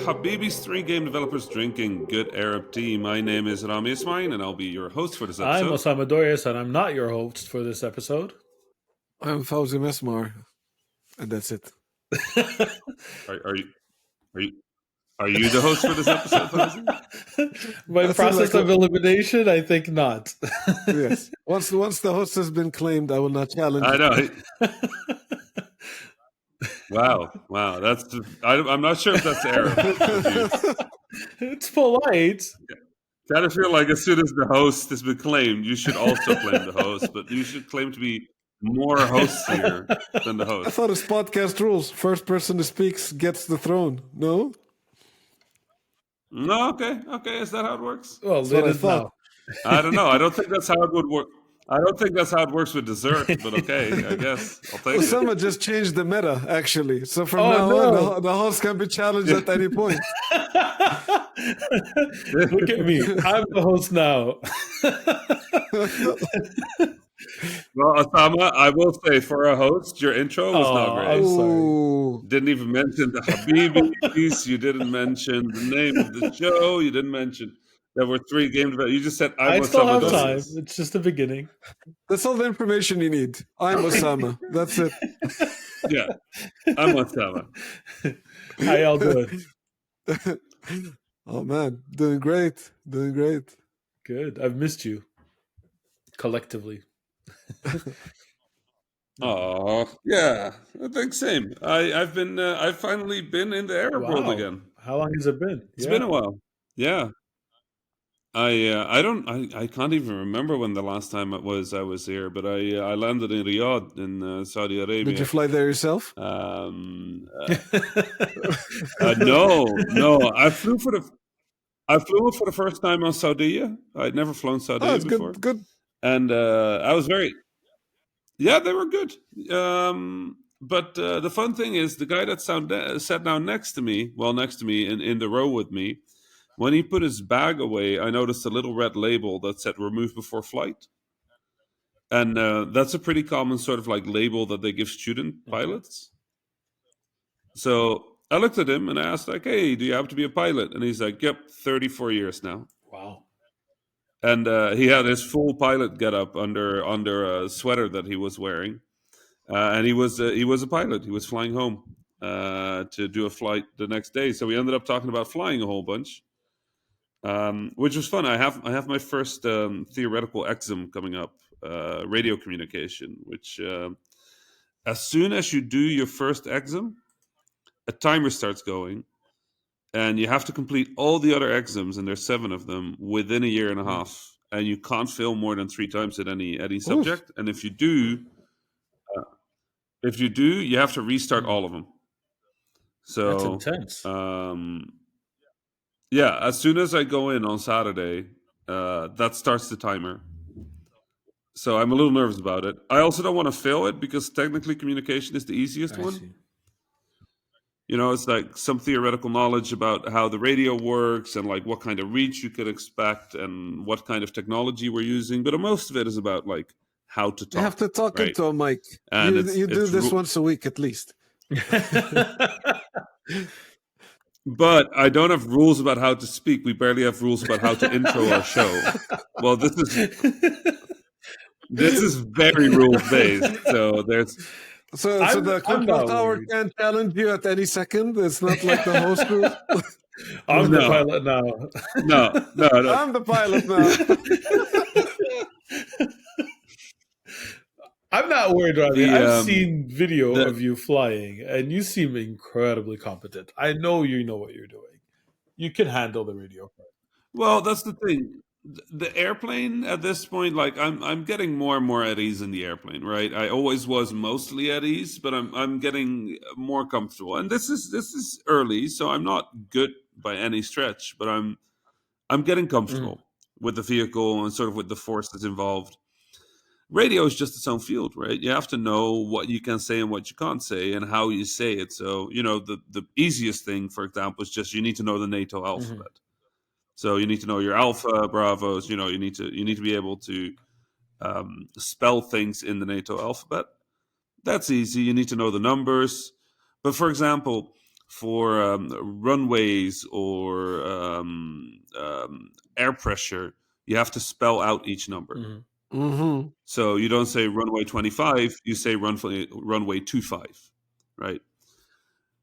Habibis 3 game developers drinking good Arab tea. My name is Rami Ismail, and I'll be your host for this I'm episode. Osama Doyas, and I'm not your host for this episode. I'm Fauzi Mesmar, and that's it. Are you the host for this episode, Fauzi? By I feel process like of elimination, I think not. Yes. Once the host has been claimed, I will not challenge I it. know. Wow. I'm not sure if that's Arab. It's polite. Kind of feel like as soon as the host has been claimed, you should also claim the host, but you should claim to be more hostier than the I host. thought it's podcast rules. First person who speaks gets the throne. No? No, okay. Is that how it works? Well, That's what it I is thought. now. I don't know. I don't think that's how it would work. I don't think that's how it works with dessert, but okay, I guess. I'll take it. Osama just changed the meta, actually. So from Oh, now no. on, the host can be challenged at any point. Look at me. I'm the host now. Well, Osama, I will say, for a host, your intro was not great. I'm sorry. Ooh. Didn't even mention the Habibis. You didn't mention the name of the show. You didn't mention there were 3 game developers. You just said, I I'm still Osama have time. Doyas. It's just the beginning. That's all the information you need. I'm Osama. That's it. Yeah, I'm Osama. How y'all doing? Oh, man. Doing great. Good. I've missed you. Collectively. Oh, yeah. I think same. I've finally been in the Arab world Wow. again. How long has it been? It's been a while. Yeah. I can't even remember when the last time I was here, but I landed in Riyadh in Saudi Arabia. Did you fly there yourself? No. I flew for the first time on Saudiya. I'd never flown Saudiya Oh, it's before. good. And I was yeah, they were good. But the fun thing is, the guy that sat down next to me in the row with me, when he put his bag away, I noticed a little red label that said "Remove before flight," and that's a pretty common sort of like label that they give student pilots. So I looked at him and I asked, like, "Hey, do you have to be a pilot?" And he's like, "Yep, 34 years now." Wow. And he had his full pilot getup under a sweater that he was wearing, and he was a pilot. He was flying home to do a flight the next day. So we ended up talking about flying a whole bunch, which was fun. I have my first theoretical exam coming up, radio communication. Which as soon as you do your first exam, a timer starts going. And you have to complete all the other exams, and there's 7 of them, within a year and a half. And you can't fail more than 3 times at any subject. And if you do, you have to restart all of them. So That's intense. Yeah, as soon as I go in on Saturday, that starts the timer. So I'm a little nervous about it. I also don't want to fail it, because technically communication is the easiest one. See. You know, it's like some theoretical knowledge about how the radio works and like what kind of reach you could expect and what kind of technology we're using. But most of it is about like how to talk. You have to talk right? into a mic. And You do this once a week at least. But I don't have rules about how to speak. We barely have rules about how to intro our show. Well, this is very rules based. So there's. So the I'm control not tower worried. can challenge you at any second. It's not like the host group. I'm the No. pilot now. No. I'm the pilot now. I'm not worried, Robbie. The, I've seen video of you flying, and you seem incredibly competent. I know you know what you're doing. You can handle the radio. Well, that's the thing. The airplane at this point, like I'm getting more and more at ease in the airplane, right? I always was mostly at ease, but I'm getting more comfortable. And this is early, so I'm not good by any stretch, but I'm getting comfortable with the vehicle and sort of with the forces involved. Radio is just its own field, right? You have to know what you can say and what you can't say and how you say it. So, you know, the easiest thing, for example, is just you need to know the NATO alphabet. So you need to know your alpha, bravos. You know, you need to be able to spell things in the NATO alphabet. That's easy. You need to know the numbers. But for example, For runways or air pressure, you have to spell out each number. Mm-hmm. Mm-hmm. So you don't say runway 25, you say runway 25, right?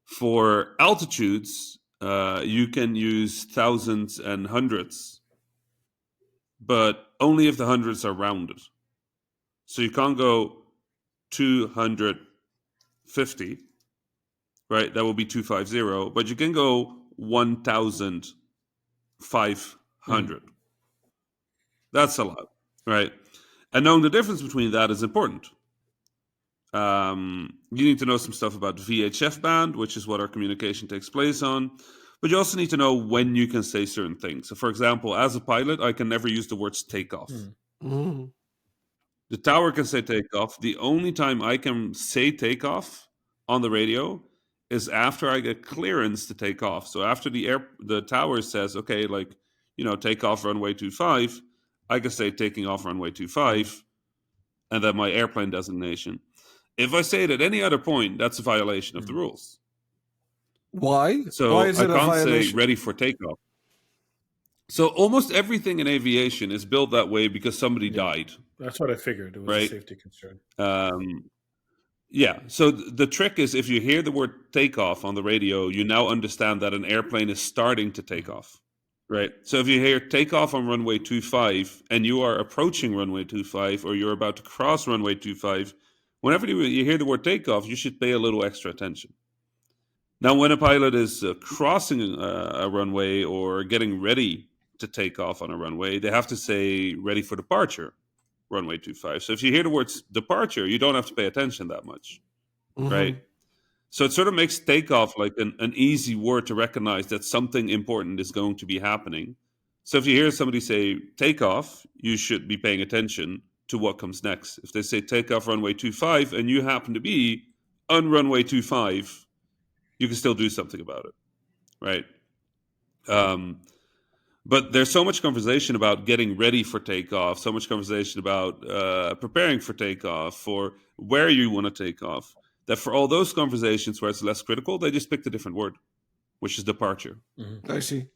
For altitudes, you can use thousands and hundreds, but only if the hundreds are rounded. So you can't go 250, right? That will be 250, but you can go 1,500. That's a lot, right? And knowing the difference between that is important. You need to know some stuff about the VHF band, which is what our communication takes place on. But you also need to know when you can say certain things. So, for example, as a pilot, I can never use the words takeoff. Mm-hmm. The tower can say takeoff. The only time I can say takeoff on the radio is after I get clearance to take off. So after the tower says, okay, like, take off runway 25, I can say taking off runway 25, and then my airplane designation. If I say it at any other point, that's a violation of the rules. Why? So Why is I it a can't say violation? ready for takeoff. So almost everything in aviation is built that way because somebody died. That's what I figured. It was right? a safety concern. Yeah. So the trick is if you hear the word takeoff on the radio, you now understand that an airplane is starting to take off. Right. So if you hear takeoff on runway 25 and you are approaching runway 25 or you're about to cross runway 25, whenever you hear the word takeoff, you should pay a little extra attention. Now, when a pilot is crossing a runway or getting ready to take off on a runway, they have to say ready for departure, runway 25. So if you hear the words departure, you don't have to pay attention that much, right? So it sort of makes takeoff like an easy word to recognize that something important is going to be happening. So if you hear somebody say takeoff, you should be paying attention to what comes next. If they say takeoff runway 25 and you happen to be on runway 25, you can still do something about it, right? But there's so much conversation about getting ready for takeoff, so much conversation about preparing for takeoff, for where you want to take off, that for all those conversations where it's less critical, they just picked a different word, which is departure. I see.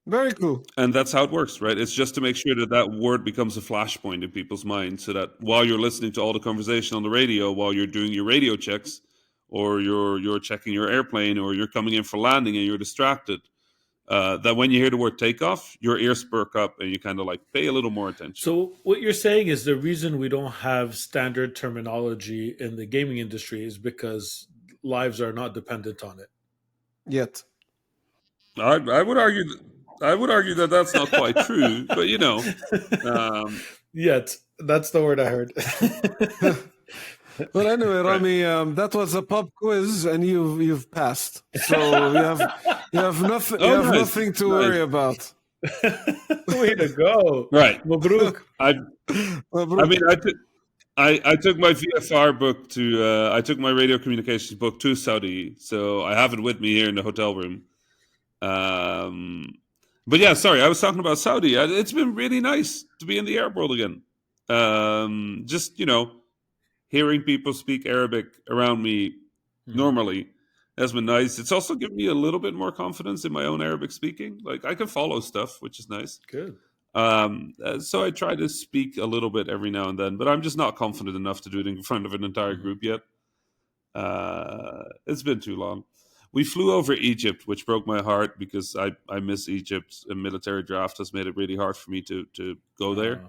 Very cool. And that's how it works, right? It's just to make sure that that word becomes a flashpoint in people's minds so that while you're listening to all the conversation on the radio, while you're doing your radio checks, or you're checking your airplane, or you're coming in for landing and you're distracted, that when you hear the word takeoff, your ears perk up and you kind of like pay a little more attention. So what you're saying is the reason we don't have standard terminology in the gaming industry is because lives are not dependent on it. Yet. I would argue. I would argue that that's not quite true, but Yet, that's the word I heard. But anyway, Rami, that was a pub quiz, and you've passed. So you have nothing. You have nothing to worry about. Way to go! Right, Mabruk. I mean, I took my VFR book to. I took my radio communications book to Saudi, so I have it with me here in the hotel room. But yeah, sorry, I was talking about Saudi. It's been really nice to be in the Arab world again. Just hearing people speak Arabic around me normally has been nice. It's also given me a little bit more confidence in my own Arabic speaking. Like I can follow stuff, which is nice. Good. So I try to speak a little bit every now and then, but I'm just not confident enough to do it in front of an entire group yet. It's been too long. We flew over Egypt, which broke my heart because I miss Egypt. A military draft has made it really hard for me to go there.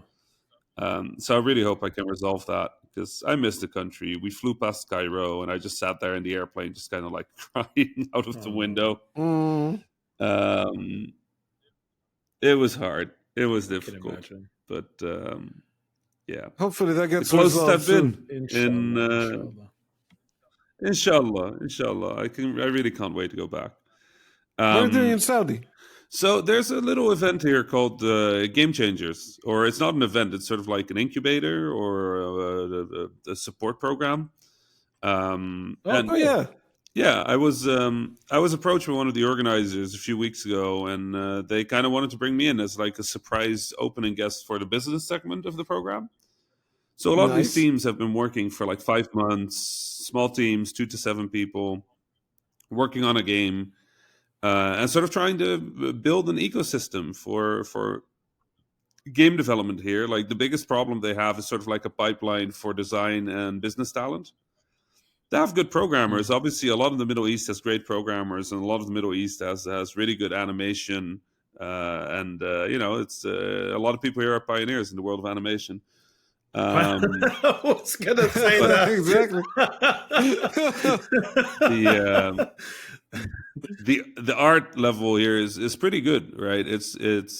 So I really hope I can resolve that because I miss the country. We flew past Cairo, and I just sat there in the airplane, just kind of like crying out of the window. It was hard. It was difficult, but yeah. Hopefully that gets the closest I've soon. been Inshallah. I really can't wait to go back. What are you doing in Saudi? So there's a little event here called Game Changers, or it's not an event. It's sort of like an incubator or a support program. Yeah, I was approached by one of the organizers a few weeks ago, and they kind of wanted to bring me in as like a surprise opening guest for the business segment of the program. So a lot of these teams have been working for like 5 months, small teams, 2 to 7 people. working on a game, and sort of trying to build an ecosystem for game development here. Like the biggest problem they have is sort of like a pipeline for design and business talent. They have good programmers. Obviously, a lot of the Middle East has great programmers, and a lot of the Middle East has really good animation. And it's a lot of people here are pioneers in the world of animation. I was gonna say that exactly. The art level here is pretty good, right? It's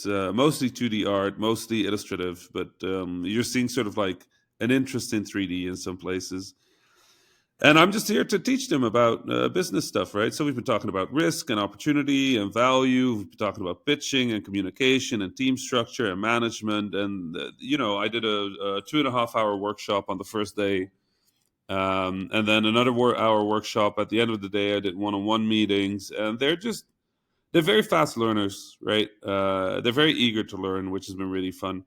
mostly 2D art, mostly illustrative, but you're seeing sort of like an interest in 3D in some places. And I'm just here to teach them about business stuff, right? So we've been talking about risk and opportunity and value. We've been talking about pitching and communication and team structure and management. And, I did a 2.5-hour workshop on the first day. And then another hour workshop at the end of the day. I did one-on-one meetings. And they're very fast learners, right? They're very eager to learn, which has been really fun.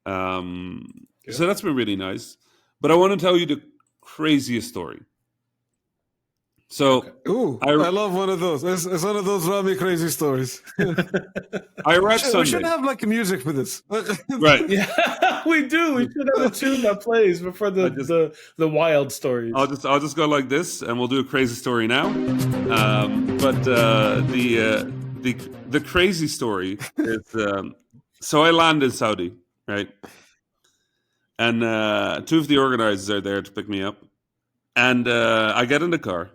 So that's been really nice. But I want to tell you the craziest story. So, I love one of those. It's one of those Rami crazy stories. I read Sunday. We should have like music for this, right? Yeah, we do. We should have a tune that plays before the wild stories. I'll just go like this, and we'll do a crazy story now. But the crazy story is so I land in Saudi, right? And 2 of the organizers are there to pick me up. And I get in the car.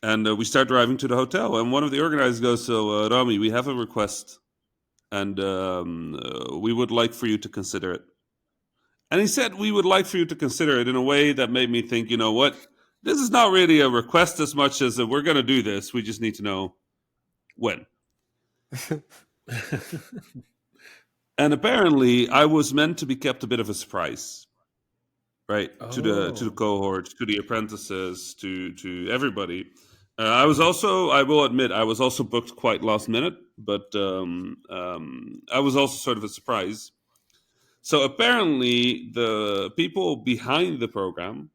And we start driving to the hotel. And one of the organizers goes, so, Rami, we have a request. And we would like for you to consider it. And he said, we would like for you to consider it in a way that made me think, you know what? This is not really a request as much as we're going to do this. We just need to know when. And apparently, I was meant to be kept a bit of a surprise, right? To the cohort, to the apprentices, to everybody. I will admit, I was also booked quite last minute, but I was also sort of a surprise. So apparently, the people behind the program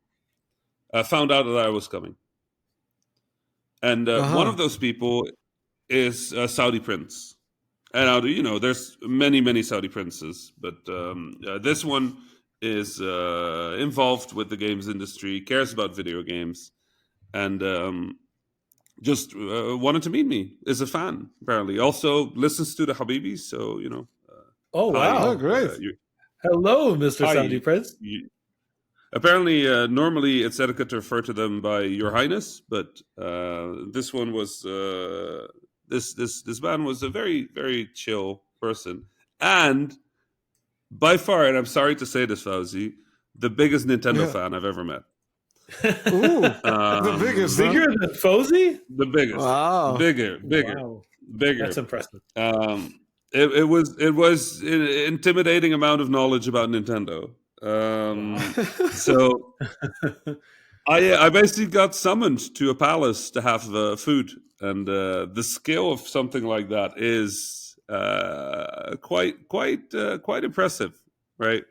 found out that I was coming, and one of those people is a Saudi prince. And there's many Saudi princes, but this one is involved with the games industry, cares about video games, and just wanted to meet me. Is a fan, apparently. Also listens to the Habibis, so Oh wow, great! Hello, Mr. Saudi Prince. Apparently, normally it's etiquette to refer to them by Your Highness, but this one was. This man was a very, very chill person, and by far, and I'm sorry to say this, Fauzi, the biggest Nintendo fan I've ever met. Ooh, the biggest, bigger than Fauzi? The biggest, wow, bigger. Wow. That's impressive. It was an intimidating amount of knowledge about Nintendo. So I basically got summoned to a palace to have food. And the scale of something like that is quite impressive, right?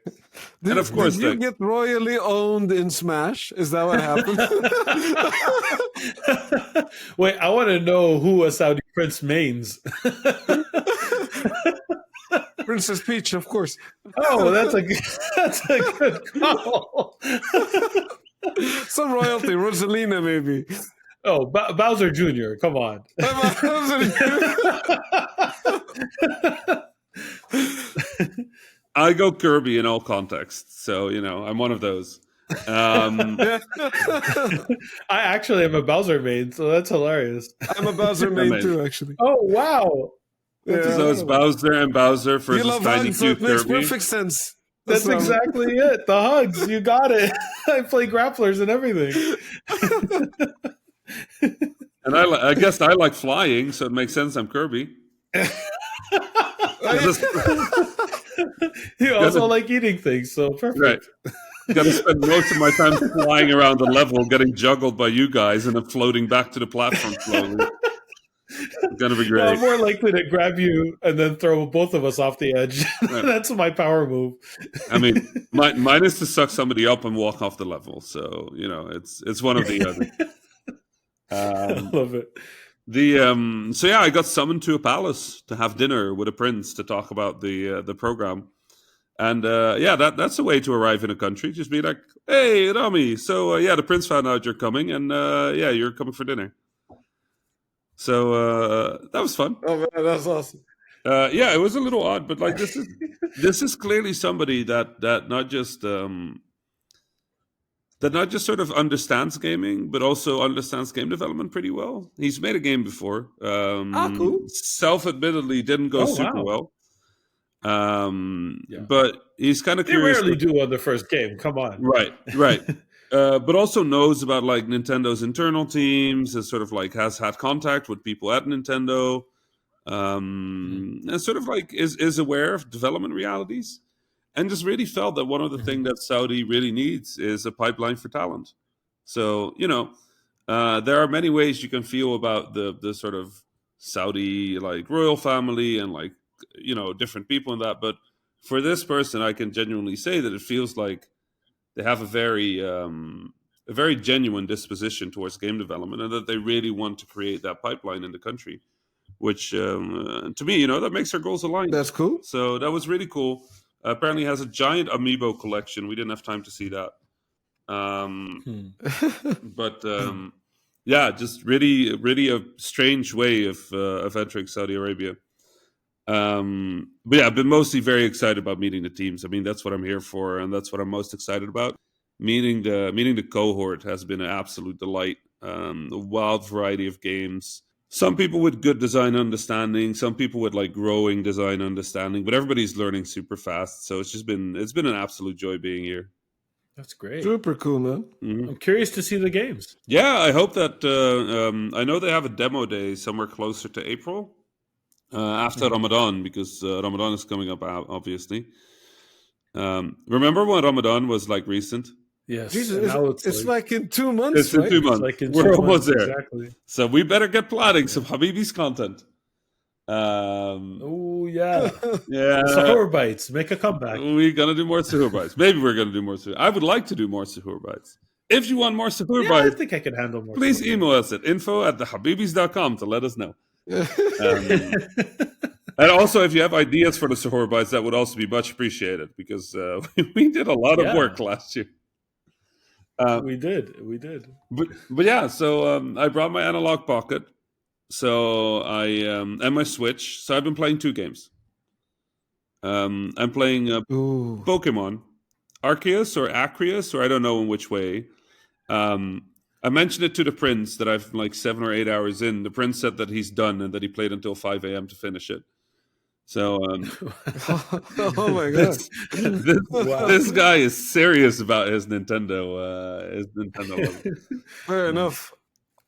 And of course, did you get royally owned in Smash? Is that what happened? Wait, I want to know who a Saudi prince mains. Princess Peach, of course. Oh, that's a good call. Some royalty, Rosalina, maybe. Oh, Bowser Jr., come on. I go Kirby in all contexts, so, I'm one of those. I actually am a Bowser main, so that's hilarious. I'm a Bowser main too, actually. Oh, wow. Yeah. So it's Bowser and Bowser versus Tiny hugs, so it makes Kirby. Perfect sense. That's exactly it. The hugs, you got it. I play grapplers and everything. And I guess I like flying, so it makes sense I'm Kirby. You also like eating things, so perfect. Right. Got to spend most of my time flying around the level, getting juggled by you guys, and then floating back to the platform slowly. It's gonna be great. Well, I'm more likely to grab you and then throw both of us off the edge. Right. That's my power move. I mean, mine is to suck somebody up and walk off the level. So it's one of the other. I Um, love it. so yeah, I got summoned to a palace to have dinner with a prince to talk about the program. And yeah, that's a way to arrive in a country. Just be like, "Hey, Rami, so yeah, the prince found out you're coming, and yeah, you're coming for dinner." So that was fun. Oh man, that's awesome. Yeah, it was a little odd, but like this is clearly somebody that not just sort of understands gaming, but also understands game development pretty well. He's made a game before. Ah, cool. Self-admittedly, didn't go Oh super wow. well. Yeah. But he's kind of They curious. rarely do on the first game. Come on. Right. But also knows about like Nintendo's internal teams, and sort of like has had contact with people at Nintendo, and sort of like is aware of development realities, and just really felt that one of the Mhm. things that Saudi really needs is a pipeline for talent. So there are many ways you can feel about the sort of Saudi like royal family and like different people in that, but for this person, I can genuinely say that it feels like they have a very genuine disposition towards game development, and that they really want to create that pipeline in the country. Which to me, that makes their goals aligned. That's cool. So that was really cool. Apparently, has a giant amiibo collection. We didn't have time to see that, Hmm. but yeah, just really, really a strange way of entering Saudi Arabia. But yeah, I've been mostly very excited about meeting the teams. I mean, that's what I'm here for, and that's what I'm most excited about. Meeting the cohort has been an absolute delight. A wild variety of games. Some people with good design understanding, some people with like growing design understanding, but everybody's learning super fast. So it's been an absolute joy being here. That's great. Super cool, man. Mhm. I'm curious to see the games. Yeah, I hope that. I know they have a demo day somewhere closer to April. After Ramadan, because Ramadan is coming up, obviously. Remember when Ramadan was like recent? Yes. Jesus, and now it's like in 2 months, It's in right? 2 months. like in We're 2 almost months, there. exactly. So we better get planning some Habibis content. Oh yeah. Yeah. Sahur bites, make a comeback. We're gonna do more Suhoor bites. Maybe we're gonna do more Suhoor. I would like to do more Suhoor bites. If you want more Suhoor Yeah, I bites, think I can handle more. please Sahur email us at info@thehabibis.com to let us know. bites. And also, if you have ideas for the Suhoor bites, that would also be much appreciated, because we did a lot of Yeah. work last year. We did. But yeah, so I brought my analog pocket, so I and my Switch. So I've been playing 2 games. I'm playing Ooh. Pokemon Arceus or Acreus, or I don't know in which way. I mentioned it to the prince that I've like 7 or 8 hours in. The prince said that he's done and that he played until 5 a.m. to finish it. So Oh my god. this guy is serious about his Nintendo level. Fair enough.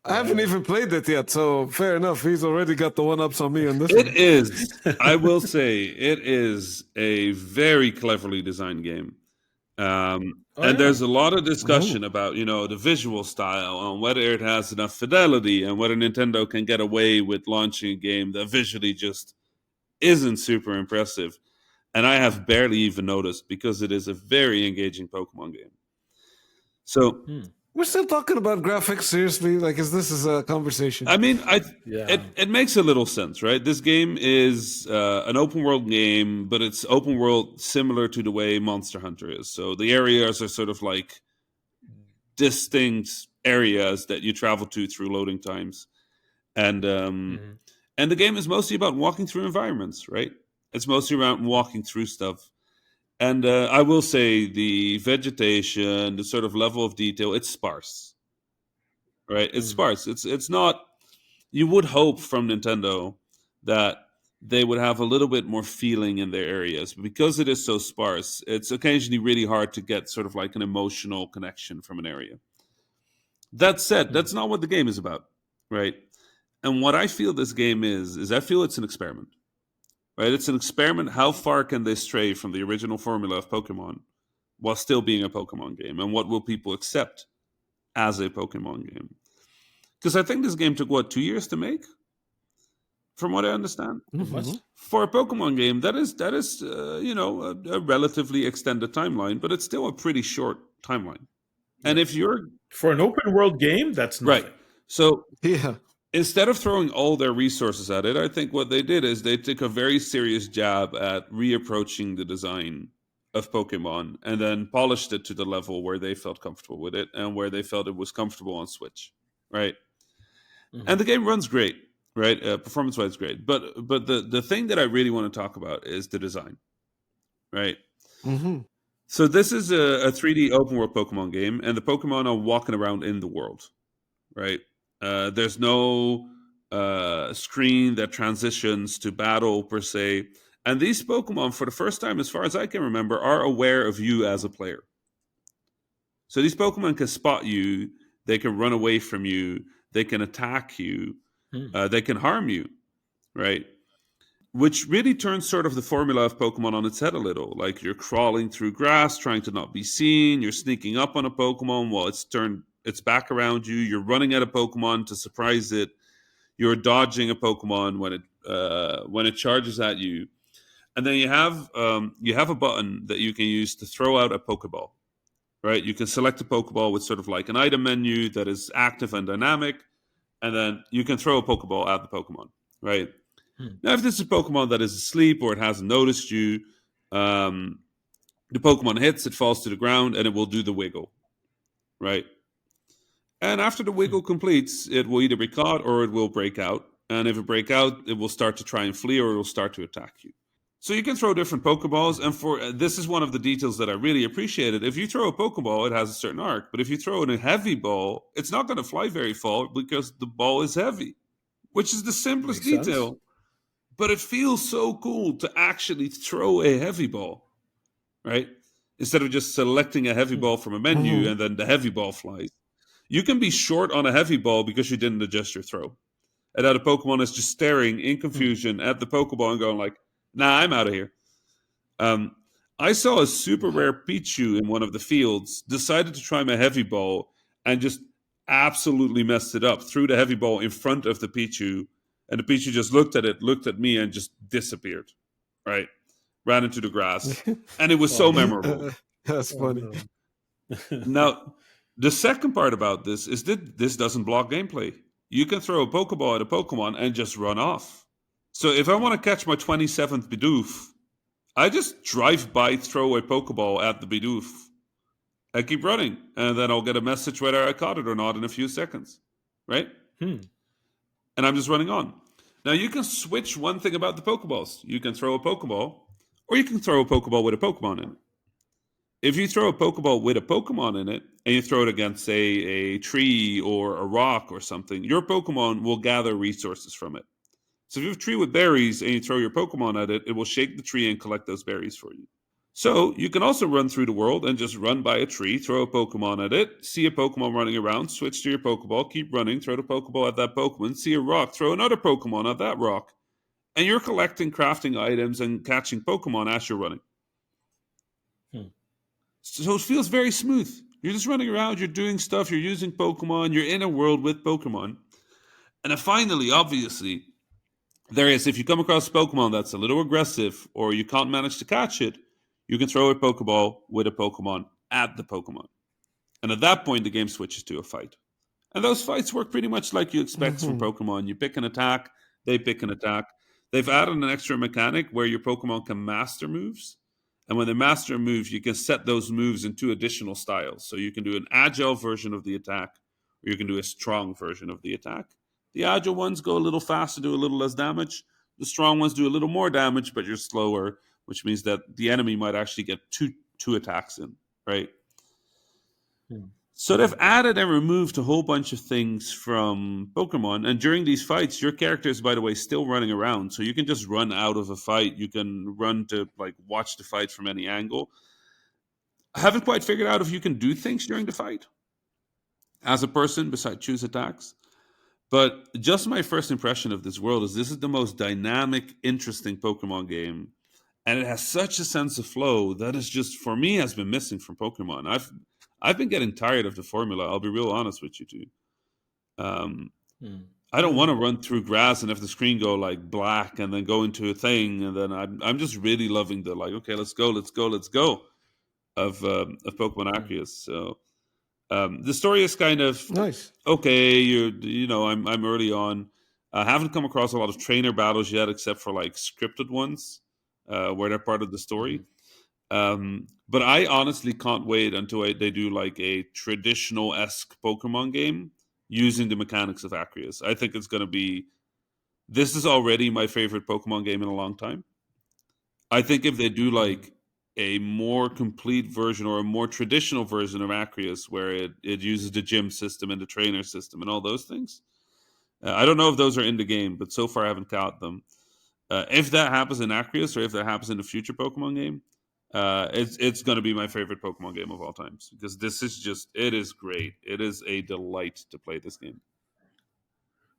I haven't even played it yet, so fair enough. He's already got the one-ups on me on this It one. is, I will say, it is a very cleverly designed game. And there's a lot of discussion about, the visual style, on whether it has enough fidelity, and whether Nintendo can get away with launching a game that visually just isn't super impressive. And I have barely even noticed, because it is a very engaging Pokemon game. So We're still talking about graphics, seriously? Like, this is a conversation? I mean, Yeah. it makes a little sense, right? This game is an open world game, but it's open world similar to the way Monster Hunter is. So the areas are sort of like distinct areas that you travel to through loading times, and and the game is mostly about walking through environments, right? It's mostly about walking through stuff. And I will say the vegetation, the sort of level of detail, it's sparse, right? It's sparse. It's not. You would hope from Nintendo that they would have a little bit more feeling in their areas, but because it is so sparse, it's occasionally really hard to get sort of like an emotional connection from an area. That said, that's not what the game is about, right? And what I feel this game is I feel it's an experiment. Right, it's an experiment. How far can they stray from the original formula of Pokemon while still being a Pokemon game? And what will people accept as a Pokemon game? Because I think this game took, 2 years to make? From what I understand. For a Pokemon game, that is a relatively extended timeline, but it's still a pretty short timeline. And if you're... For an open world game, that's nothing. Right. So Yeah. instead of throwing all their resources at it, I think what they did is they took a very serious jab at reapproaching the design of Pokemon and then polished it to the level where they felt comfortable with it and where they felt it was comfortable on Switch, right? And Mhm. the game runs great, right? Performance-wise, great. But the thing that I really want to talk about is the design, right? Hmm. So this is a 3D open world Pokemon game, and the Pokemon are walking around in the world, right? There's no screen that transitions to battle per se. And these Pokemon, for the first time, as far as I can remember, are aware of you as a player. So these Pokemon can spot you, they can run away from you, they can attack you, Hmm. they can harm you, right? Which really turns sort of the formula of Pokemon on its head a little. Like you're crawling through grass, trying to not be seen. You're sneaking up on a Pokemon while it's turned its back around you. You're running at a Pokemon to surprise it. You're dodging a Pokemon when it charges at you. And then you have a button that you can use to throw out a Pokeball. Right? You can select a Pokeball with sort of like an item menu that is active and dynamic, and then you can throw a Pokeball at the Pokemon. Right? Hmm. Now, if this is a Pokemon that is asleep or it hasn't noticed you, um, the Pokemon hits, it falls to the ground, and it will do the wiggle, right? And after the Hmm. wiggle completes, it will either be caught or it will break out. And if it break out, it will start to try and flee or it will start to attack you. So you can throw different Pokeballs, and for this is one of the details that I really appreciated. If you throw a Pokeball, it has a certain arc, but if you throw in a heavy ball, it's not going to fly very far because the ball is heavy, which is the simplest Makes sense. detail. But it feels so cool to actually throw a heavy ball, right? Instead of just selecting a heavy Hmm. ball from a menu Hmm. and then the heavy ball flies. You can be short on a heavy ball because you didn't adjust your throw. And now the Pokemon is just staring in Hmm. confusion at the Pokeball and going like, nah, I'm out of here. Um, I saw a super rare Pichu in one of the fields, decided to try my heavy ball, and just absolutely messed it up. Threw the heavy ball in front of the Pichu, and the Pichu just looked at it, looked at me, and just disappeared. Right, ran into the grass, and it was Oh so no. memorable. That's Oh funny. no. Now, the second part about this is that this doesn't block gameplay. You can throw a Pokeball at a Pokemon and just run off. So if I want to catch my 27th Bidoof, I just drive by, throw a Pokeball at the Bidoof. I keep running, and then I'll get a message whether I caught it or not in a few seconds. Right? Hmm. And I'm just running on. Now, you can switch one thing about the Pokeballs. You can throw a Pokeball, or you can throw a Pokeball with a Pokemon in it. If you throw a Pokeball with a Pokemon in it, and you throw it against, say, a tree or a rock or something, your Pokemon will gather resources from it. So if you have a tree with berries and you throw your Pokemon at it, it will shake the tree and collect those berries for you. So you can also run through the world and just run by a tree, throw a Pokemon at it, see a Pokemon running around, switch to your Pokeball, keep running, throw the Pokeball at that Pokemon, see a rock, throw another Pokemon at that rock. And you're collecting, crafting items, and catching Pokemon as you're running. Hmm. So it feels very smooth. You're just running around, you're doing stuff, you're using Pokemon, you're in a world with Pokemon. And then finally, obviously, there is, if you come across a Pokemon that's a little aggressive or you can't manage to catch it, you can throw a Pokeball with a Pokemon at the Pokemon. And at that point, the game switches to a fight. And those fights work pretty much like you expect from Hmm. Pokemon. You pick an attack, they pick an attack. They've added an extra mechanic where your Pokemon can master moves. And when they master moves, you can set those moves into additional styles. So you can do an agile version of the attack, or you can do a strong version of the attack. The agile ones go a little faster, do a little less damage. The strong ones do a little more damage, but you're slower, which means that the enemy might actually get two attacks in, right? Hmm. So they've added and removed a whole bunch of things from Pokemon. And during these fights, your character is, by the way, still running around. So you can just run out of a fight. You can run to like watch the fight from any angle. I haven't quite figured out if you can do things during the fight as a person besides choose attacks. But just my first impression of this world is this is the most dynamic, interesting Pokemon game. And it has such a sense of flow that is just for me has been missing from Pokemon. I've been getting tired of the formula. I'll be real honest with you too. Um, Hmm. I don't want Hmm. to run through grass and have the screen go like black and then go into a thing, and then I'm just really loving the like okay, let's go of Pokemon Hmm. Arceus. So The story is kind of Nice. okay. I'm early on. I haven't come across a lot of trainer battles yet, except for like scripted ones where they're part of the story. Mhm. But I honestly can't wait until they do like a traditional esque Pokemon game using the mechanics of Acreus. I think it's going to be. This is already my favorite Pokemon game in a long time. I think if they do Mhm. like a more complete version or a more traditional version of Acreus, where it uses the gym system and the trainer system and all those things, I don't know if those are in the game, but so far I haven't caught them. If that happens in Acreus or if that happens in a future Pokemon game, it's going to be my favorite Pokemon game of all times because this is just it is great. It is a delight to play this game.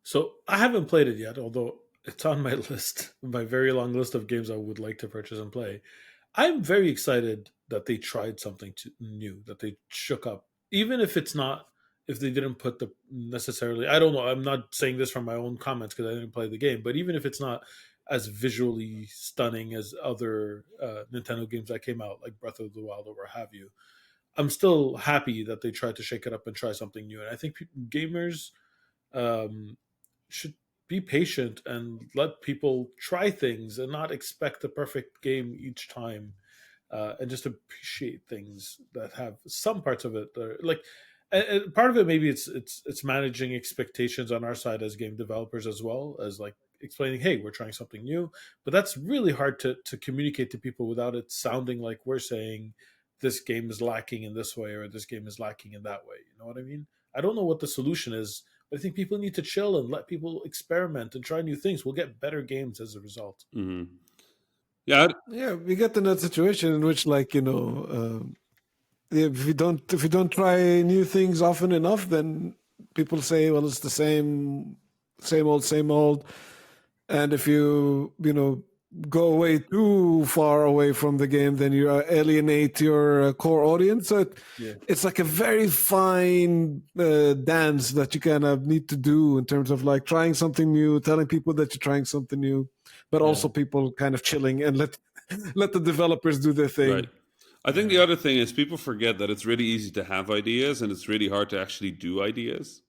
So I haven't played it yet, although it's on my list, my very long list of games I would like to purchase and play. I'm very excited that they tried something new, that they shook up, even if it's not, if they didn't put the necessarily. I don't know. I'm not saying this from my own comments because I didn't play the game, but even if it's not as visually stunning as other Nintendo games that came out, like Breath of the Wild or what have you, I'm still happy that they tried to shake it up and try something new. And I think gamers um, should be patient and let people try things and not expect the perfect game each time, and just appreciate things that have some parts of it that are, like, and part of it maybe it's managing expectations on our side as game developers as well as like explaining, hey, we're trying something new, but that's really hard to communicate to people without it sounding like we're saying this game is lacking in this way or this game is lacking in that way. You know what I mean? I don't know what the solution is, but I think people need to chill and let people experiment and try new things. We'll get better games as a result. Mm-hmm. Yeah, Yeah, we get in that situation in which, like, if you don't try new things often enough, then people say, well, it's the same old. And if you go away too far away from the game, then you alienate your core audience. So Yeah. it's like a very fine dance that you kind of need to do in terms of like trying something new, telling people that you're trying something new, but Yeah. also people kind of chilling and let the developers do their right. thing. I think the Yeah. other thing is people forget that it's really easy to have ideas and it's really hard to actually do ideas.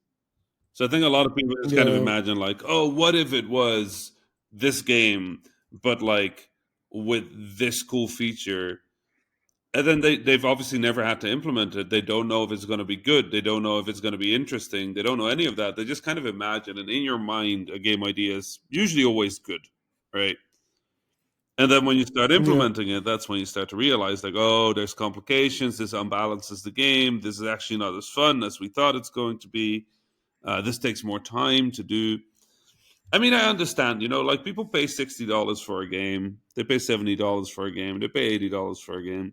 So I think a lot of people just kind of Yeah, imagine like, oh, what if it was this game, but like with this cool feature? And then they've obviously never had to implement it. They don't know if it's going to be good. They don't know if it's going to be interesting. They don't know any of that. They just kind of imagine. And in your mind, a game idea is usually always good, right? And then when you start yeah, implementing it, that's when you start to realize, like, oh, there's complications. This unbalances the game. This is actually not as fun as we thought it's going to be. This takes more time to do. I mean, I understand, like people pay $60 for a game, they pay $70 for a game, they pay $80 for a game.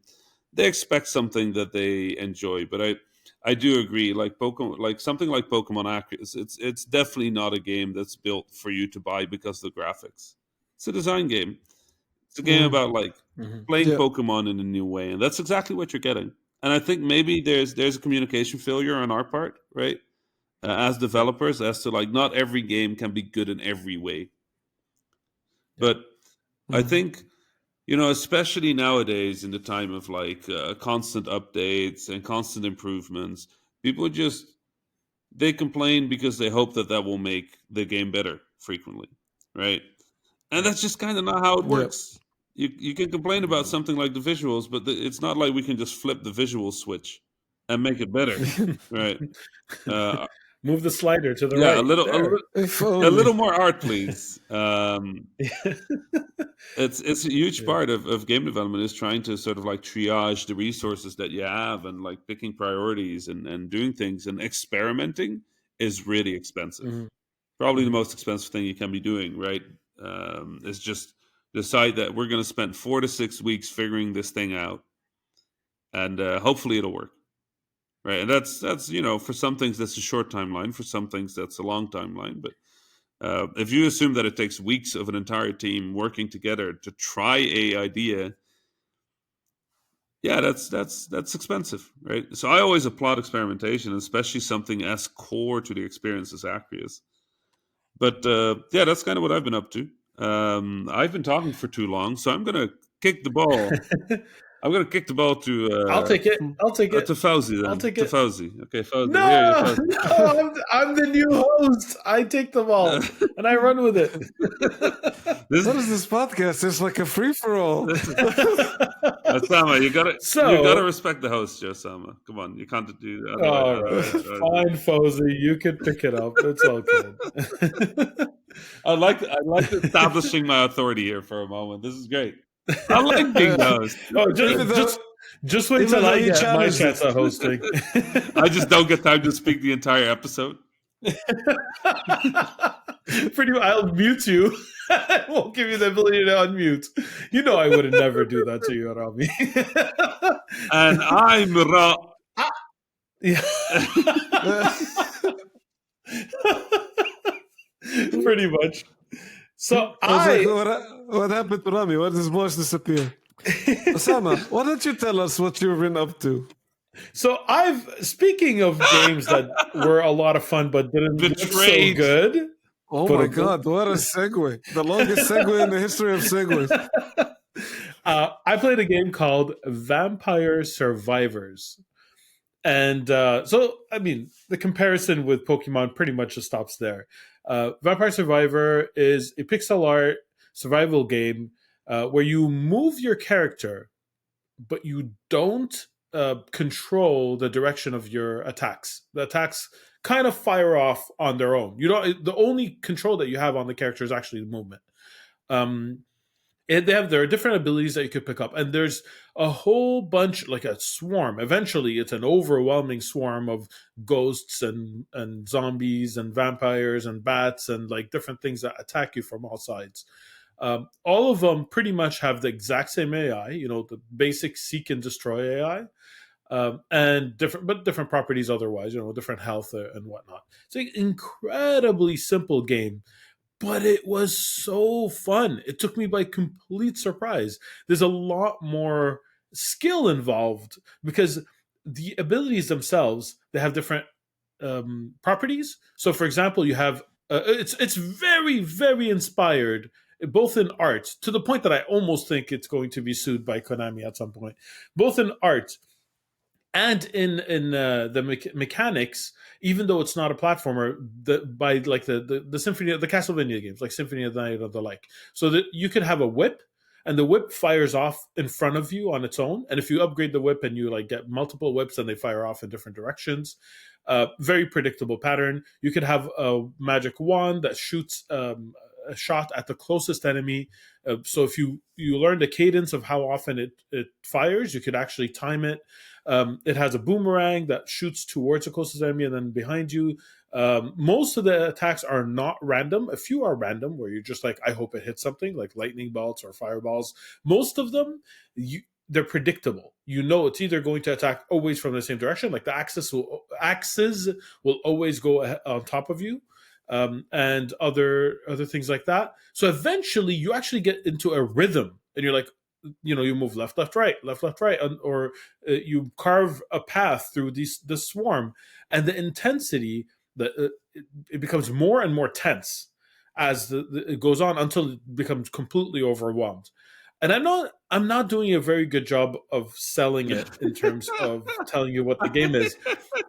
They expect something that they enjoy, but I do agree. Like Pokemon, like something like Pokemon Arceus, it's definitely not a game that's built for you to buy because of the graphics. It's a design game. It's a game mm, about like Hmm. playing yeah, Pokemon in a new way, and that's exactly what you're getting. And I think maybe there's a communication failure on our part, right? As Yeah. developers, as to like not every game can be good in every way. Yeah. But I mm, think, especially nowadays in the time of like constant updates and constant improvements, people just they complain because they hope that that will make the game better frequently, right? And Yeah. that's just kind of not how it yeah. works. You can complain about No. something like the visuals, but it's not like we can just flip the visual switch and make it better, right? Uh, Move the slider to the yeah, right. There. If a only. little more art, please. It's a huge Yeah. part of game development is trying to sort of like triage the resources that you have and like picking priorities and doing things and experimenting is really expensive. Hmm. Probably the Hmm. most expensive thing you can be doing, right? Is just decide that we're going to spend 4 to 6 weeks figuring this thing out, and hopefully it'll work, right? And that's for some things that's a short timeline, for some things that's a long timeline, but if you assume that it takes weeks of an entire team working together to try a idea, yeah, that's expensive, right? So I always applaud experimentation, especially something as core to the experience as Acreus. But yeah, that's kind of what I've been up to. I've been talking for too long, so I'm gonna kick the ball I'm gonna kick the ball I'll take it. I'll take it. to Fauzi then. I'll take To it. Fauzi. Okay, Fauzi. No, Here you Fauzi. no, I'm the new host. I take the ball and I run with it. This What is this podcast? It's like a free for all. Osama, you gotta respect the host, Osama. Come on, you can't do that. All right, fine, Fauzi, you can pick it up. It's all good. I like establishing my authority here for a moment. This is great. I like being the host. Oh, just wait till I get my chance at hosting. I just don't get time to speak the entire episode. Pretty much, I'll mute you. I won't give you the ability to unmute. You know I would never do that to you, Rami. And I'm Ra. Yeah. Pretty much. So what happened to Rami? Why did his voice disappear? Osama, why don't you tell us what you've been up to? So speaking of games that were a lot of fun but didn't look so good. Oh my God, what a segue. The longest segue in the history of segues. I played a game called Vampire Survivors. And so, I mean, the comparison with Pokemon pretty much just stops there. Vampire Survivor is a pixel art survival game where you move your character, but you don't control the direction of your attacks. The attacks kind of fire off on their own. You don't. The only control that you have on the character is actually the movement. There are different abilities that you could pick up, and there's a whole bunch, like a swarm. Eventually, it's an overwhelming swarm of ghosts and zombies and vampires and bats and like different things that attack you from all sides. All of them pretty much have the exact same AI, the basic seek and destroy AI, and different properties otherwise, different health and whatnot. It's an incredibly simple game, but it was so fun. It took me by complete surprise. There's a lot more skill involved because the abilities themselves, they have different properties. So, for example, you have it's very, very inspired, both in art, to the point that I almost think it's going to be sued by Konami at some point, both in art and in the mechanics. Even though it's not a platformer, by like the Symphony, the Castlevania games, like Symphony of the Night or the like, so that you could have a whip, and the whip fires off in front of you on its own. And if you upgrade the whip and you like get multiple whips, and they fire off in different directions. Very predictable pattern. You could have a magic wand that shoots a shot at the closest enemy. So if you learn the cadence of how often it fires, you could actually time it. It has a boomerang that shoots towards the closest enemy and then behind you. Most of the attacks are not random. A few are random, where you're just like, I hope it hits something, like lightning bolts or fireballs. Most of them, they're predictable. It's either going to attack always from the same direction, like the axes will always go on top of you, and other things like that. So eventually, you actually get into a rhythm, and you're like, you move left, right, or you carve a path through the swarm, and the intensity it becomes more and more tense as it goes on until it becomes completely overwhelmed. And I'm not doing a very good job of selling it in terms of telling you what the game is,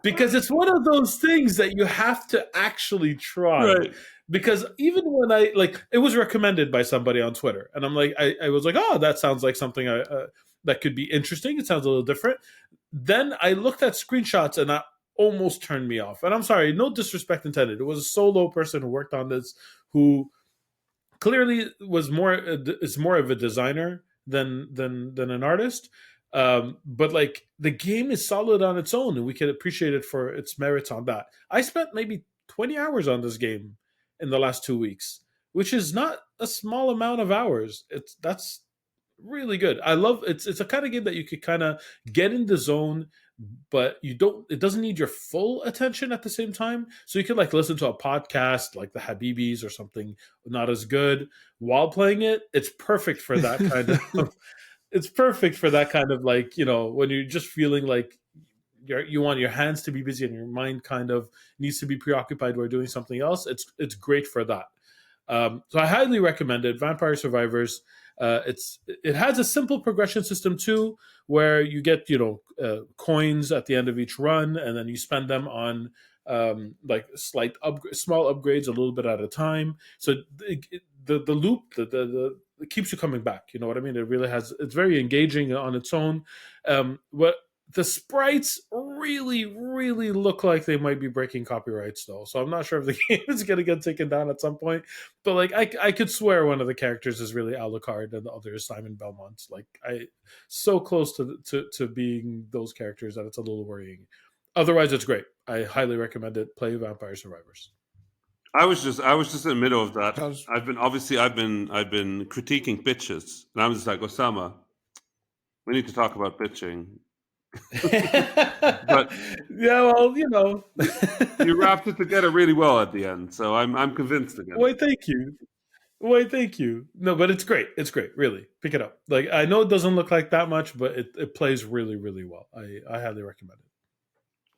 because it's one of those things that you have to actually try. Right. Because even when it was recommended by somebody on Twitter, and I'm like, I was like, oh, that sounds like something that could be interesting. It sounds a little different. Then I looked at screenshots, and that almost turned me off. And I'm sorry, no disrespect intended. It was a solo person who worked on this, who clearly is more of a designer than an artist. But like, the game is solid on its own, and we can appreciate it for its merits on that. I spent maybe 20 hours on this game in the last 2 weeks, which is not a small amount of hours. That's really good. I love it's a kind of game that you could kind of get in the zone, but it doesn't need your full attention at the same time. So you could like listen to a podcast like the Habibis or something not as good while playing it. It's perfect for that kind of it's perfect for that kind of like, when you're just feeling like you want your hands to be busy and your mind kind of needs to be preoccupied while doing something else. It's great for that. So I highly recommend it. Vampire Survivors. It has a simple progression system too, where you get coins at the end of each run, and then you spend them on like small upgrades a little bit at a time. So the loop it keeps you coming back. You know what I mean? It really has. It's very engaging on its own. What the sprites really, really look like they might be breaking copyrights, though. So I'm not sure if the game is going to get taken down at some point. But like, I could swear one of the characters is really Alucard and the other is Simon Belmont. Like, so close to being those characters that it's a little worrying. Otherwise, it's great. I highly recommend it. Play Vampire Survivors. I was just in the middle of that. Sounds- I've been critiquing pitches, and I'm just like, Osama, we need to talk about pitching. But yeah, well, You wrapped it together really well at the end, so I'm convinced again. Why, thank you. No, but it's great. It's great. Really, pick it up. Like, I know it doesn't look like that much, but it plays really, really well. I highly recommend it.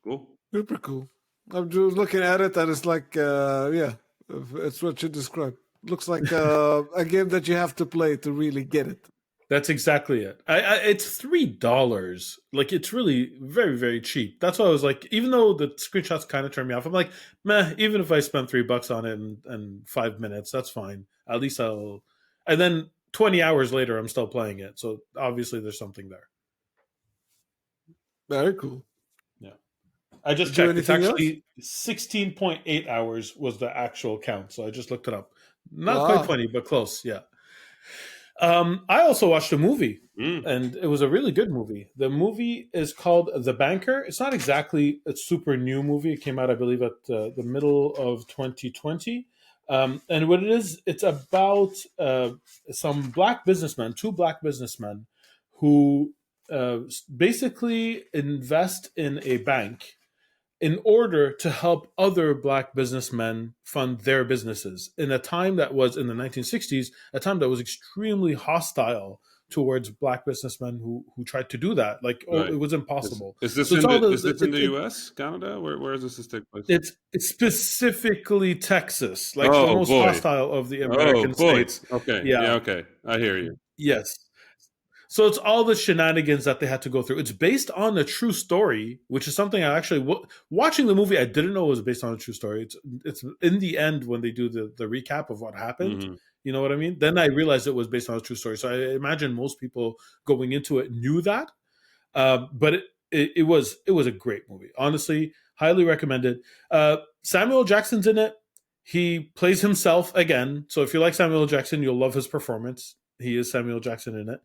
Cool. Super cool. I'm just looking at it, and it's like, yeah, it's what you described. Looks like a game that you have to play to really get it. That's exactly it. It's $3. Like, it's really very, very cheap. That's why I was like, even though the screenshots kind of turned me off, I'm like, meh. Even if I spend $3 on it in 5 minutes, that's fine. At least I'll. And then 20 hours later, I'm still playing it. So obviously, there's something there. Very cool. Yeah, I just checked. It's actually 16.8 hours was the actual count. So I just looked it up. Not quite 20, but close. Yeah. I also watched a movie, and it was a really good movie. The movie is called The Banker. It's not exactly a super new movie. It came out, I believe, at the middle of 2020. And what it is, it's about some two black businessmen, who basically invest in a bank in order to help other black businessmen fund their businesses in a time that was in the 1960s, a time that was extremely hostile towards black businessmen who tried to do that. Like, Right. It was impossible. Is this So it's all in the US, Canada? Where does this take place? It's specifically Texas, like the Oh, most boy. hostile of the American states. Okay. Yeah. Okay. I hear you. Yes. So it's all the shenanigans that they had to go through. It's based on a true story, which is something I actually watching the movie. I didn't know it was based on a true story. It's in the end when they do the recap of what happened. Mhm. You know what I mean? Then I realized it was based on a true story. So I imagine most people going into it knew that. But it was a great movie. Honestly, highly recommended. Samuel Jackson's in it. He plays himself again. So if you like Samuel Jackson, you'll love his performance. He is Samuel Jackson in it.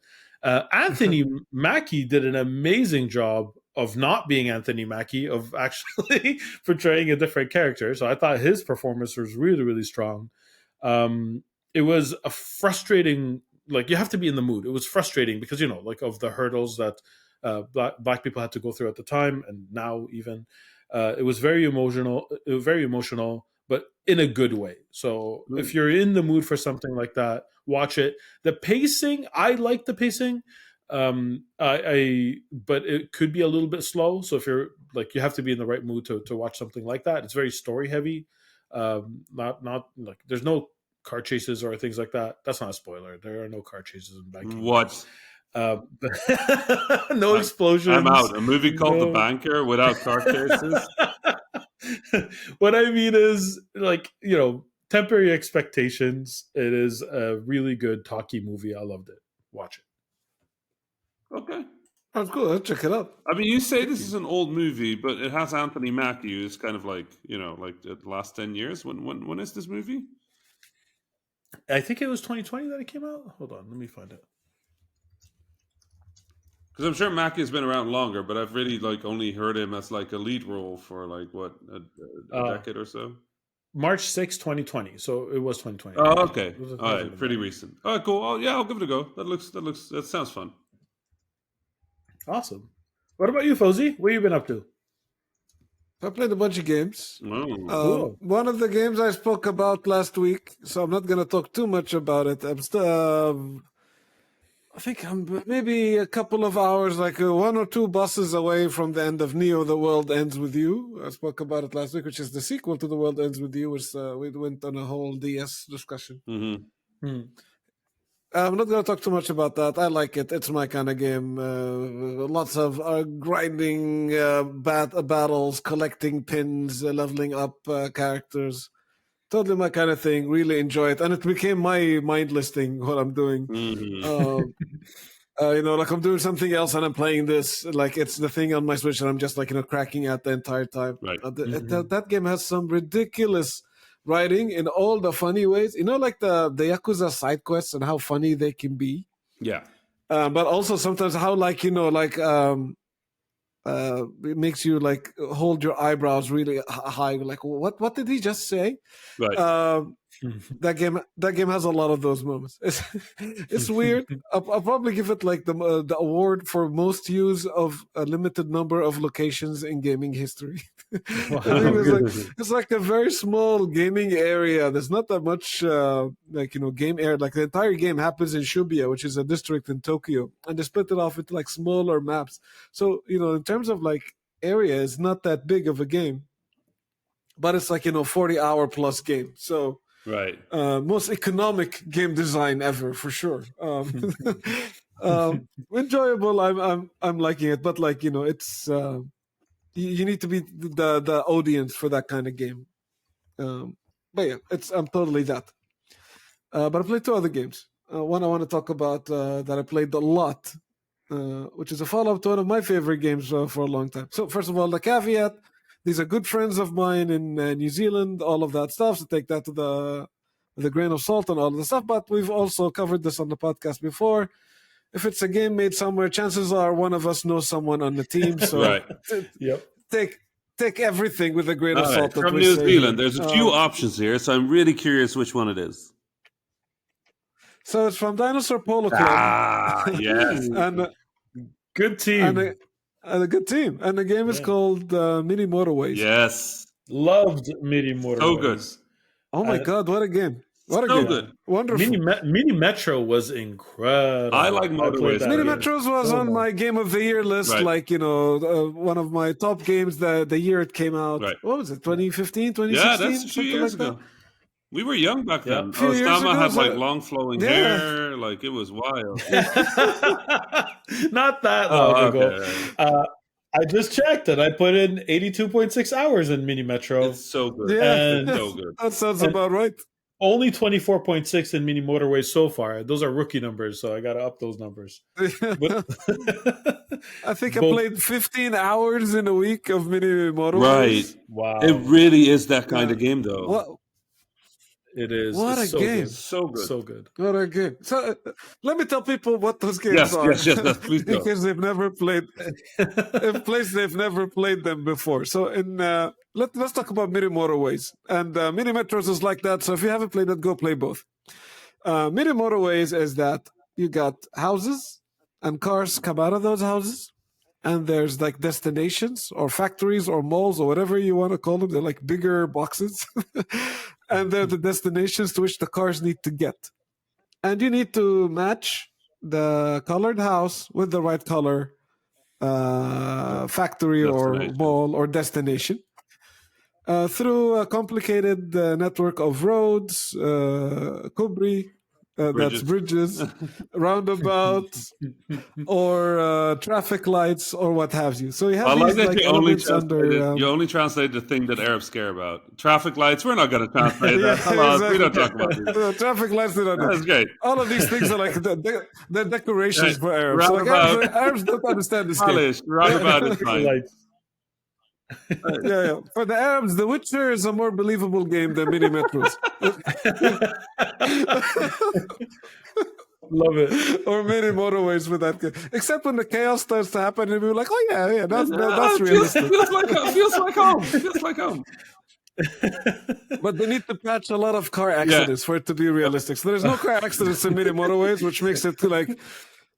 Anthony Mackie did an amazing job of not being Anthony Mackie, of actually portraying a different character. So I thought his performance was really, really strong. It was a frustrating, like, you have to be in the mood. It was frustrating because, like, of the hurdles that black people had to go through at the time, and now even. It was very emotional. But in a good way. So if you're in the mood for something like that, watch it. The pacing, I like the pacing. But it could be a little bit slow. So if you're like, you have to be in the right mood to watch something like that. It's very story heavy. Not like, there's no car chases or things like that. That's not a spoiler. There are no car chases in banking. What? No explosions. I'm out. A movie called The Banker without car chases. What I mean is, like, temper your expectations. It is a really good talkie movie. I loved it. Watch it. Okay. That's cool. I'll check it out. I mean, you say this is an old movie, but it has Anthony Mackie, who's kind of like, like the last 10 years. When is this movie? I think it was 2020 that it came out. Hold on, let me find it. Because I'm sure Mackie has been around longer, but I've really only heard him as like a lead role for like a decade or so. March 6, 2020. So it was 2020. Oh, okay. All right, pretty recent. Oh, cool. Oh, yeah, I'll give it a go. That sounds fun. Awesome. What about you, Fozy? What have you been up to? I played a bunch of games. Oh. Cool. One of the games I spoke about last week, so I'm not going to talk too much about it. I think I'm maybe a couple of hours, like 1 or 2 buses away from the end of Neo, The World Ends With You. I spoke about it last week, which is the sequel to The World Ends With You, which we went on a whole DS discussion. Mm-hmm. I'm not going to talk too much about that. I like it. It's my kind of game. Lots of grinding battles, collecting pins, leveling up characters. Totally my kind of thing. Really enjoy it. And it became my mindless thing, what I'm doing. Mm-hmm. Like I'm doing something else and I'm playing this. Like it's the thing on my Switch and I'm just like, cracking at the entire time. Right. That game has some ridiculous writing in all the funny ways. Like the Yakuza side quests and how funny they can be. Yeah. But also sometimes how it makes you like hold your eyebrows really high. Like what did he just say? Right. That game has a lot of those moments. It's weird. I'll probably give it like the award for most use of a limited number of locations in gaming history. Wow. I think it's like a very small gaming area. There's not that much game area. Like the entire game happens in Shibuya, which is a district in Tokyo, and they split it off into like smaller maps. So in terms of like area, it's not that big of a game, but it's like 40-hour plus game. So. Right. Most economic game design ever for sure. Enjoyable. I'm liking it, but like it's you need to be the audience for that kind of game. But yeah, I'm totally that. But I played 2 other games. One I want to talk about that I played a lot, which is a follow-up to one of my favorite games for a long time. So first of all, the caveat. These are good friends of mine in New Zealand, all of that stuff. So take that with a grain of salt and all of the stuff. But we've also covered this on the podcast before. If it's a game made somewhere, chances are one of us knows someone on the team. So Right. Yep. take everything with a grain of All salt. right. From New Zealand, there's a few options here, so I'm really curious which one it is. So it's from Dinosaur Polo Club. Yes. And Good team. and a good team. And the game is called Mini Motorways. Yes. Loved Mini Motorways. So good. Oh my God, what a game. What a So game. good. Wonderful. Mini Metro was incredible. I like played Motorways. that Mini game. Metros was So on my Game of the Year list, Right. like, one of my top games the year it came out. Right. What was it, 2015, Yeah, 2016? that's a few something years like ago. We were young back Yeah. then. A few years Osama ago, had so- like long flowing Yeah. hair. Like it was wild. Not that Oh, long ago. okay. I just checked it. I put in 82.6 hours in Mini Metro. It's so good. Yeah. It's so good. That sounds And- about right. Only 24.6 in Mini Motorways so far. Those are rookie numbers, so I got to up those numbers. But I think I Both- played 15 hours in a week of Mini Motorways. Right. wow. It really is that kind of Yeah. game, though. What, It is. What It's a so game. Good. So good. So good. what a game. So let me tell people what those games Yes, are. yes, please go. Because they've never played in place they've never played them before. So let's talk about Mini Motorways. And Mini Metros is like that. So if you haven't played that, go play both. Mini Motorways is that you got houses and cars come out of those houses. And there's like destinations or factories or malls or whatever you want to call them. They're like bigger boxes. And they're the destinations to which the cars need to get. And you need to match the colored house with the right color factory or Destination. mall or destination through a complicated network of roads, kubri, that's bridges, roundabouts, or traffic lights, or what have you. So you have I like these that like you only elements under. you only translate the thing that Arabs care about. Traffic lights. We're not going to translate that. Yeah, Come on, we exactly. don't talk about these. The traffic lights did not. That's great. All of these things are like the decorations Right. for Arabs. So like Roundabout. Arabs don't understand this game. Polished. Roundabout is fine. Like, Yeah. For the Arabs, The Witcher is a more believable game than Mini Metros love it. or Mini Motorways with that game. Except when the chaos starts to happen, and we're like, oh yeah, that's Feels realistic. like home. Feels like home. But they need to patch a lot of car accidents for it to be realistic. So there's no car accidents in Mini Motorways, which makes it like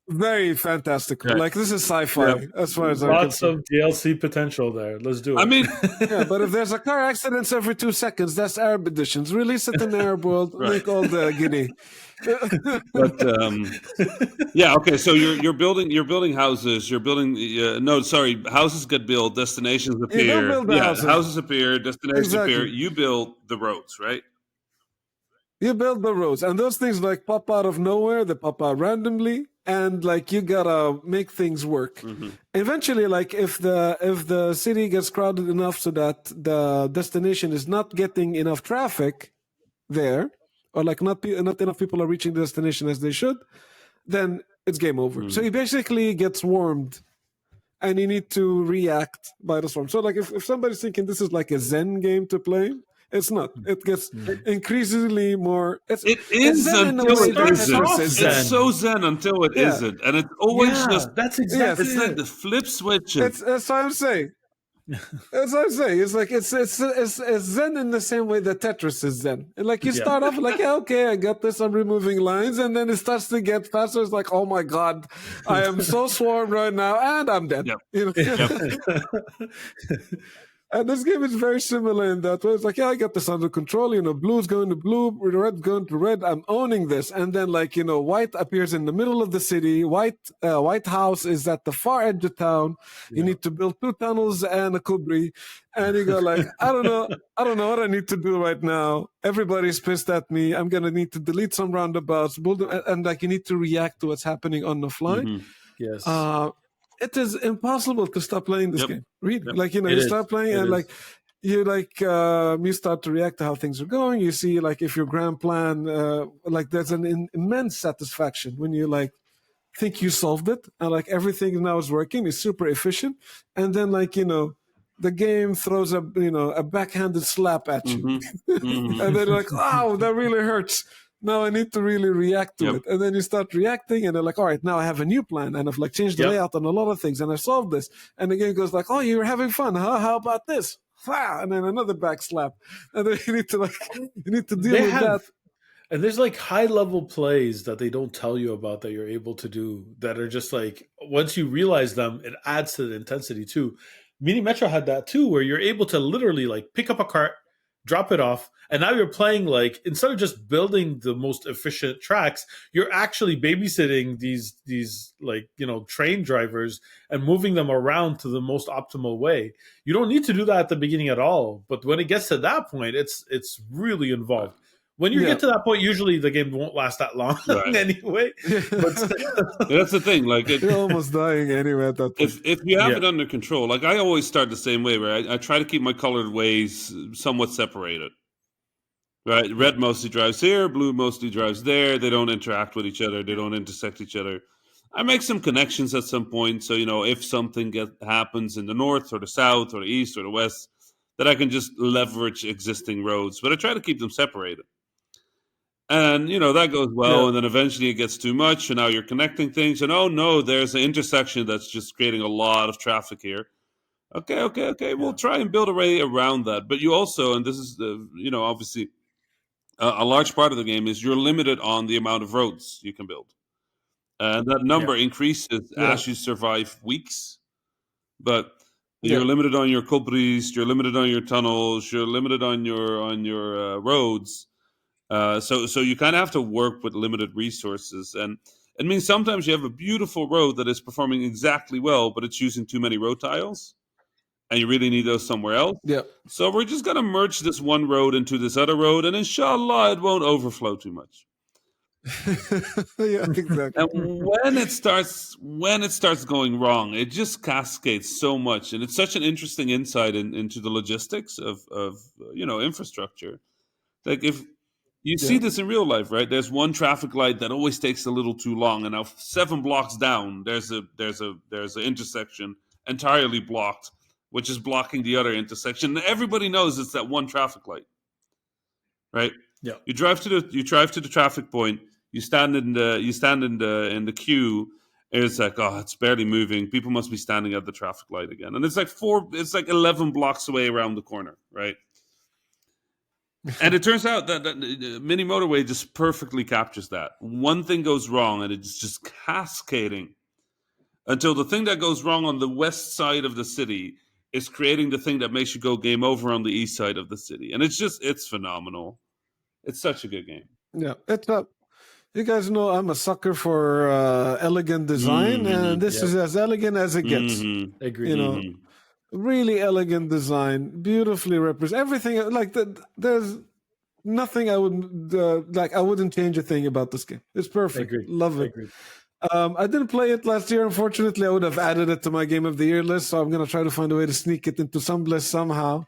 very fantastical. Right. Like this is sci-fi as far as I'm Lots concerned. of DLC potential there. Let's do it. I mean, Yeah, but if there's a car accident every 2 seconds, that's Arab editions. Release it in the Arab world, Right. make all the Guinea. but yeah, okay. So you're building houses. You're building. Houses get built. Destinations appear. build the houses. Houses appear. Destinations Exactly. appear. You build the roads, right? You build the roads, and those things like pop out of nowhere. They pop out randomly, and like you gotta make things work. Eventually, like if the city gets crowded enough so that the destination is not getting enough traffic there, or like not enough people are reaching the destination as they should, then it's game over. So he basically gets warmed, and you need to react by the storm. So like if somebody's thinking this is like a Zen game to play, it's not. It gets increasingly more. It it's is Zen in a until way it that isn't. Tetris is Zen. It's so Zen until it Yeah. not and it's always just. that's exactly It's it. like the flip switch. That's what I'm saying. That's what I'm saying. It's like it's Zen in the same way that Tetris is Zen. And like you start off like, yeah, okay, I got this. I'm removing lines, and then it starts to get faster. It's like, oh my god, I am so swarmed right now, and I'm dead. Yep. You know? And this game is very similar in that way. It's like, yeah, I got this under control. You know, blue's going to blue, red's going to red. I'm owning this. And then, like, you know, white appears in the middle of the city. White house is at the far edge of town. You need to build 2 tunnels and a kubri. And you go like, I don't know what I need to do right now. Everybody's pissed at me. I'm gonna need to delete some roundabouts, build them, and like you need to react to what's happening on the fly. Yes. It is impossible to stop playing this game. Really, like you know, It you is. start playing It and is. you start to react to how things are going. You see, like if your grand plan, like there's an immense satisfaction when you like think you solved it and like everything now is working. It's super efficient, and then like you know, the game throws a backhanded slap at you, and then you're like, oh, that really hurts. Now I need to really react to it. And then you start reacting and they're like, all right, now I have a new plan and I've like changed the layout on a lot of things and I've solved this. And the game goes like, oh, you're having fun, huh? How about this? And then another back slap. And then you need to deal with that. And there's like high level plays that they don't tell you about that you're able to do that are just like, once you realize them, it adds to the intensity too. Mini Metro had that too, where you're able to literally like pick up a cart, drop it off, and now you're playing like, instead of just building the most efficient tracks, you're actually babysitting these like, you know, train drivers and moving them around to the most optimal way. You don't need to do that at the beginning at all, but when it gets to that point, it's really involved. When you get to that point, usually the game won't last that long anyway. But that's the thing. Like you're almost dying anyway at that point. If you have it under control, like I always start the same way, where I try to keep my colored ways somewhat separated. Right, red mostly drives here, blue mostly drives there. They don't interact with each other. They don't intersect each other. I make some connections at some point, so you know if something happens in the north or the south or the east or the west, that I can just leverage existing roads. But I try to keep them separated. And, you know, that goes well, and then eventually it gets too much, and now you're connecting things, and oh no, there's an intersection that's just creating a lot of traffic here. Okay, we'll try and build a way around that. But you also, and this is, you know, obviously, a large part of the game is you're limited on the amount of roads you can build. And that number increases as you survive weeks. But you're limited on your kubris, you're limited on your tunnels, you're limited on your roads. So you kind of have to work with limited resources, and it means sometimes you have a beautiful road that is performing exactly well, but it's using too many road tiles, and you really need those somewhere else. So we're just gonna merge this one road into this other road, and inshallah, it won't overflow too much. Exactly. And when it starts going wrong, it just cascades so much, and it's such an interesting insight into the logistics of you know, infrastructure. Like if you see this in real life, right? There's one traffic light that always takes a little too long, and now 7 blocks down, there's an intersection entirely blocked, which is blocking the other intersection. And everybody knows it's that one traffic light, right? Yeah. You drive to the traffic point. You stand in the queue. It's like, oh, it's barely moving. People must be standing at the traffic light again, and it's like 11 blocks away around the corner, right? And it turns out that Mini Motorway just perfectly captures that. One thing goes wrong, and it's just cascading until the thing that goes wrong on the west side of the city is creating the thing that makes you go game over on the east side of the city. And it's phenomenal. It's such a good game. Yeah, it's not. You guys know I'm a sucker for elegant design, and this is as elegant as it gets. Agreed. You know, really elegant design, beautifully represent everything. Like there's nothing I would like. I wouldn't change a thing about this game. It's perfect. Agreed. Love it. Agreed. I didn't play it last year, unfortunately. I would have added it to my Game of the Year list, so I'm going to try to find a way to sneak it into some list somehow.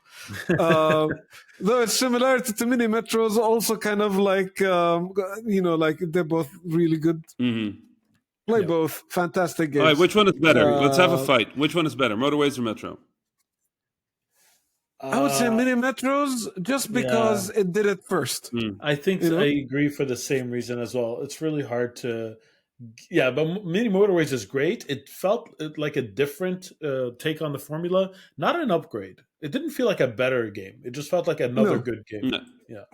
Though its similarity to Mini Metros, also kind of like, like they're both really good. Mm-hmm. Play both. Fantastic games. All right, which one is better? Let's have a fight. Which one is better, Motorways or Metro? I would say Mini Metros just because it did it first. I think I agree for the same reason as well. It's really hard to... Yeah, but Mini Motorways is great. It felt like a different take on the formula, not an upgrade. It didn't feel like a better game. It just felt like another good game. No. Yeah,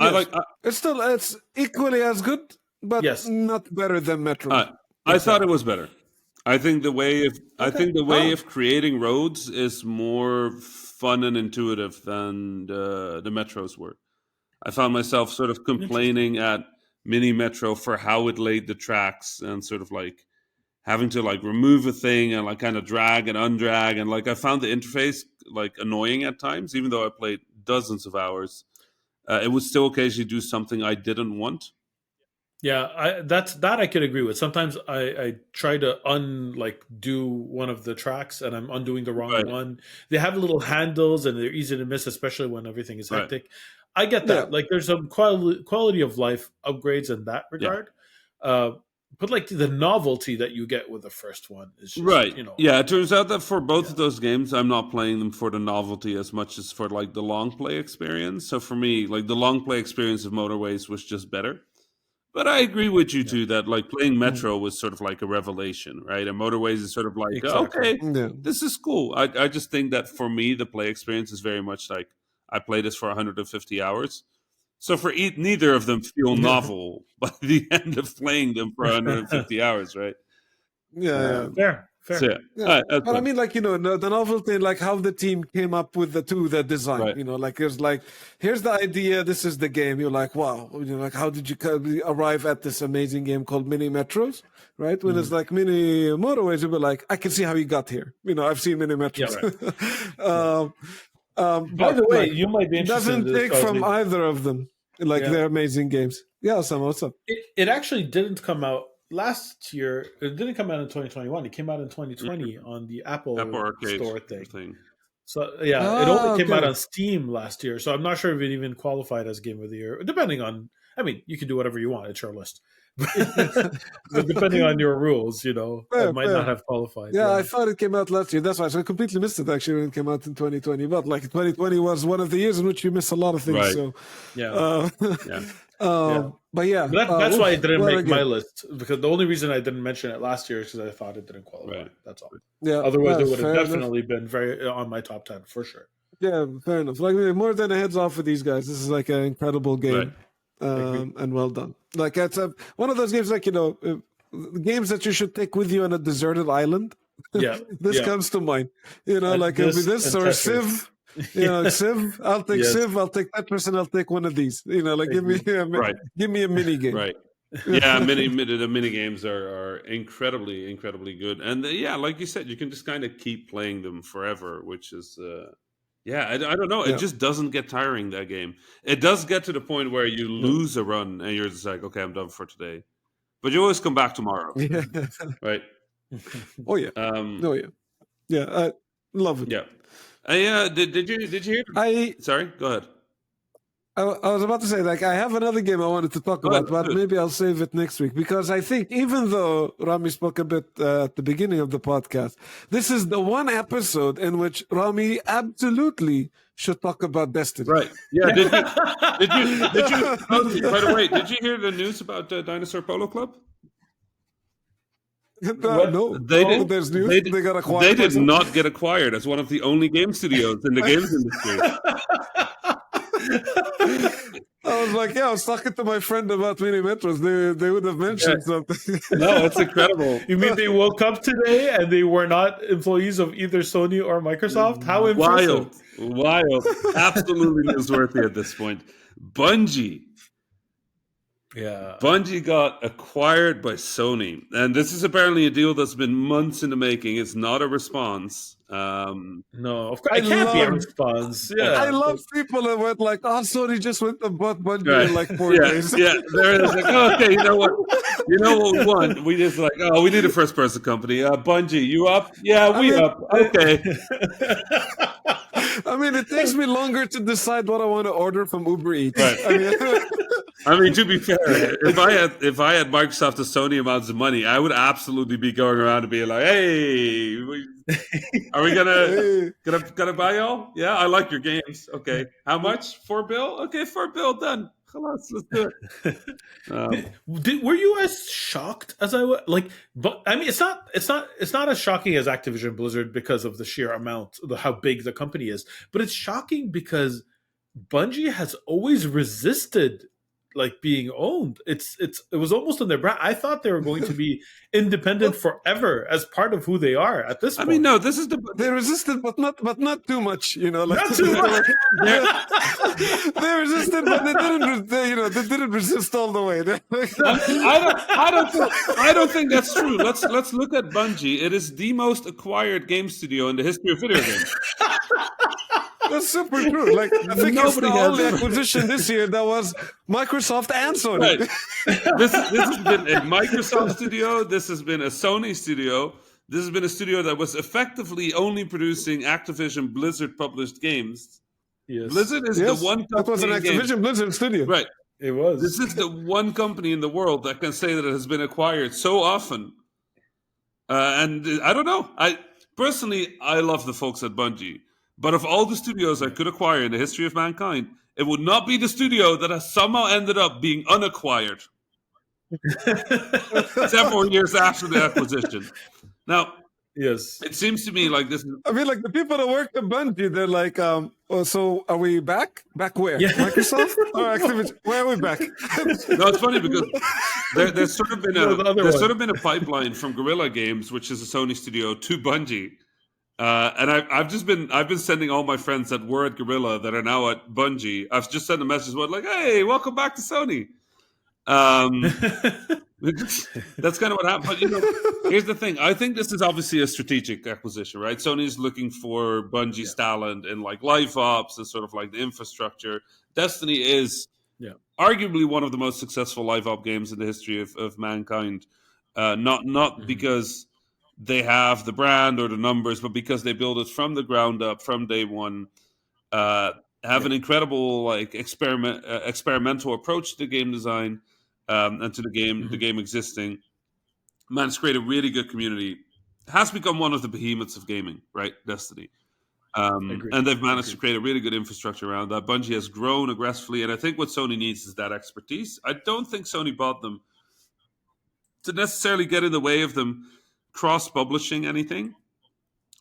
it's equally as good, but not better than Metro. I thought it was better. I think the way of creating roads is more fun and intuitive than the Metros were. I found myself sort of complaining at Mini Metro for how it laid the tracks and sort of like having to like remove a thing and like kind of drag and undrag, and like I found the interface like annoying at times, even though I played dozens of hours. It would still occasionally do something I didn't want. Yeah, that I could agree with. Sometimes I try to do one of the tracks and I'm undoing the wrong one. They have little handles and they're easy to miss, especially when everything is hectic. Right. I get that. Like there's some quality of life upgrades in that regard. But like the novelty that you get with the first one is just, Yeah, it turns out that for both of those games, I'm not playing them for the novelty as much as for like the long play experience. So for me, like the long play experience of Motorways was just better. But I agree with you too that like playing Metro was sort of like a revelation, right? And Motorways is sort of like, this is cool. I just think that for me, the play experience is very much like I played this for 150 hours. So for neither of them feel novel by the end of playing them for 150 hours, right? Yeah. Fair. So, but I mean, like, the novelty, like how the team came up with the design, right. Like here's the idea, this is the game. You're like, wow, like how did you arrive at this amazing game called Mini Metros, right? When it's like Mini Motorways, you'll be like, I can see how you got here. I've seen Mini Metros. Yeah, right. By the way, you might be interested. Doesn't take from either of them. They're amazing games. Yeah, Sam, what's up? It actually didn't come out last year. It didn't come out in 2021. It came out in 2020 on the Apple Arcade Store thing. So it only came out on Steam last year. So I'm not sure if it even qualified as Game of the Year. Depending on, I mean, you can do whatever you want. It's your list. But depending on your rules, it might not have qualified. Yeah, I thought it came out last year. That's why I completely missed it actually when it came out in 2020. But like 2020 was one of the years in which you miss a lot of things. Right. So but that's why it didn't make my list, because the only reason I didn't mention it last year is because I thought it didn't qualify. Right. That's all. Yeah. Otherwise, it would have definitely been very on my top 10 for sure. Yeah, fair enough. Like more than a heads off with these guys. This is like an incredible game. Right. And well done. Like it's one of those games, like games that you should take with you on a deserted island. Yeah, this comes to mind. Like it'll be this or Civ. Civ. I'll take Civ. I'll take Tetris, and I'll take one of these. Give me a mini game. Right. Yeah, the mini games are incredibly, incredibly good, and like you said, you can just kind of keep playing them forever, which is. I don't know. It just doesn't get tiring, that game. It does get to the point where you lose a run and you're just like, okay, I'm done for today. But you always come back tomorrow. Right? Oh, yeah. I love it. Yeah. Did you hear? Sorry, go ahead. I was about to say, like, I have another game I wanted to talk about, but maybe I'll save it next week, because I think even though Rami spoke a bit at the beginning of the podcast, this is the one episode in which Rami absolutely should talk about Destiny. Right. Yeah. Did you by the way, did you hear the news about Dinosaur Polo Club? No, there's news. They got acquired. They did not get acquired as one of the only game studios in the games industry. I was like, I was talking to my friend about Mini Metros. They would have mentioned something. No, it's incredible. You mean they woke up today and they were not employees of either Sony or Microsoft? How impressive. Wild. Absolutely newsworthy at this point. Bungie. Yeah. Bungie got acquired by Sony, and this is apparently a deal that's been months in the making. It's not a response. No, of course I it can't be a love response. I Yeah. love people that went like, "Oh, Sony just went to bought Bungie Right. in like 4 Yeah, days." yeah. There is like, oh, okay, you know what? You know what we want? We just like, oh, we need a first person company. Bungie, you up? Yeah, I we mean, up. Okay. I mean, it takes me longer to decide what I want to order from Uber Eats. Right. I mean, to be fair, if I had Microsoft and Sony amounts of money, I would absolutely be going around and being like, "Hey, are we gonna buy y'all? Yeah, I like your games. Okay, how much? $4 bill? Okay, $4 bill done. Let's do it." Were you as shocked as I was? Like, but I mean, it's not as shocking as Activision Blizzard because of the sheer amount, how big the company is. But it's shocking because Bungie has always resisted like being owned. It was almost in their brand. I thought they were going to be independent forever as part of who they are at this I point. mean, no, this is They resisted, but not too much. You know, like Not too much. they resisted, but they didn't resist all the way. I don't think that's true. Let's look at Bungie. It is the most acquired game studio in the history of video games. That's super true. Like, I think it's the Nobody has only it. acquisition this year that was Microsoft and Sony. Right. This has been a Microsoft studio. This has been a Sony studio. This has been a studio that was effectively only producing Activision Blizzard published games. Yes. Blizzard is Yes, the one that was an company in games. Activision Blizzard studio. Right. It was. This is the one company in the world that can say that it has been acquired so often. And I don't know. Personally, I love the folks at Bungie. But of all the studios I could acquire in the history of mankind, it would not be the studio that has somehow ended up being unacquired several years after the acquisition. Now, Yes. it seems to me like this is... I mean, like the people that work at Bungie, they're like, oh, so are we back? Back where? Yeah. Microsoft or Activision? Where are we back? No, it's funny because there's sort of been No, the other there's one. sort of been a pipeline from Guerrilla Games, which is a Sony studio, to Bungie. And I've been sending all my friends that were at Guerrilla that are now at Bungie. I've just sent a message like, "Hey, welcome back to Sony." That's kind of what happened. But here's the thing: I think this is obviously a strategic acquisition, right? Sony's looking for Bungie's talent in like live ops and sort of like the infrastructure. Destiny is arguably one of the most successful live op games in the history of mankind. Not because they have the brand or the numbers, but because they build it from the ground up, from day one. Have an incredible like experimental approach to game design and to the game existing. Man, it's created a really good community. Has become one of the behemoths of gaming, right? Destiny. And they've managed to create a really good infrastructure around that. Bungie has grown aggressively, and I think what Sony needs is that expertise. I don't think Sony bought them to necessarily get in the way of them cross-publishing anything.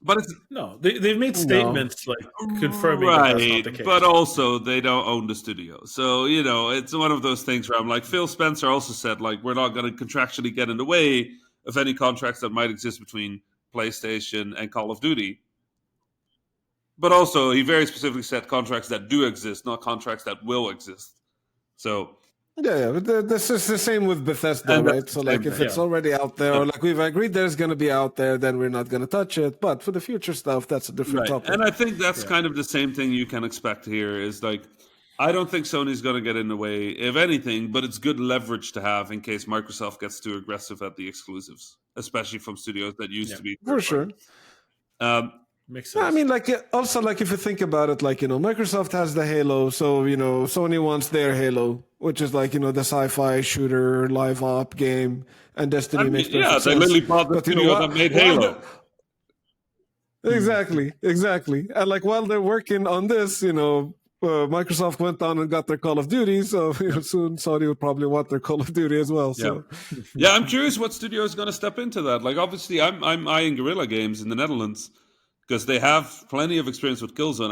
But it's No, they've made statements like confirming that that's not the case. But also they don't own the studio. So, it's one of those things where I'm like, Phil Spencer also said, like, we're not going to contractually get in the way of any contracts that might exist between PlayStation and Call of Duty. But also, he very specifically said contracts that do exist, not contracts that will exist. So... Yeah, but this is the same with Bethesda, right? So, like, if it's already out there, or like we've agreed there's going to be out there, then we're not going to touch it. But for the future stuff, that's a different topic. And I think that's kind of the same thing you can expect here is like, I don't think Sony's going to get in the way, if anything, but it's good leverage to have in case Microsoft gets too aggressive at the exclusives, especially from studios that used to be. For sure. Makes sense. I mean, like, also, like, if you think about it, like, Microsoft has the Halo, so, Sony wants their Halo, which is like, the sci-fi shooter live op game, and Destiny makes perfect sense. They literally bought the studio that made Halo. Exactly. And, like, while they're working on this, Microsoft went on and got their Call of Duty, so soon Sony would probably want their Call of Duty as well. So, I'm curious what studio is going to step into that. Like, obviously, I'm eyeing Guerrilla Games in the Netherlands, because they have plenty of experience with Killzone.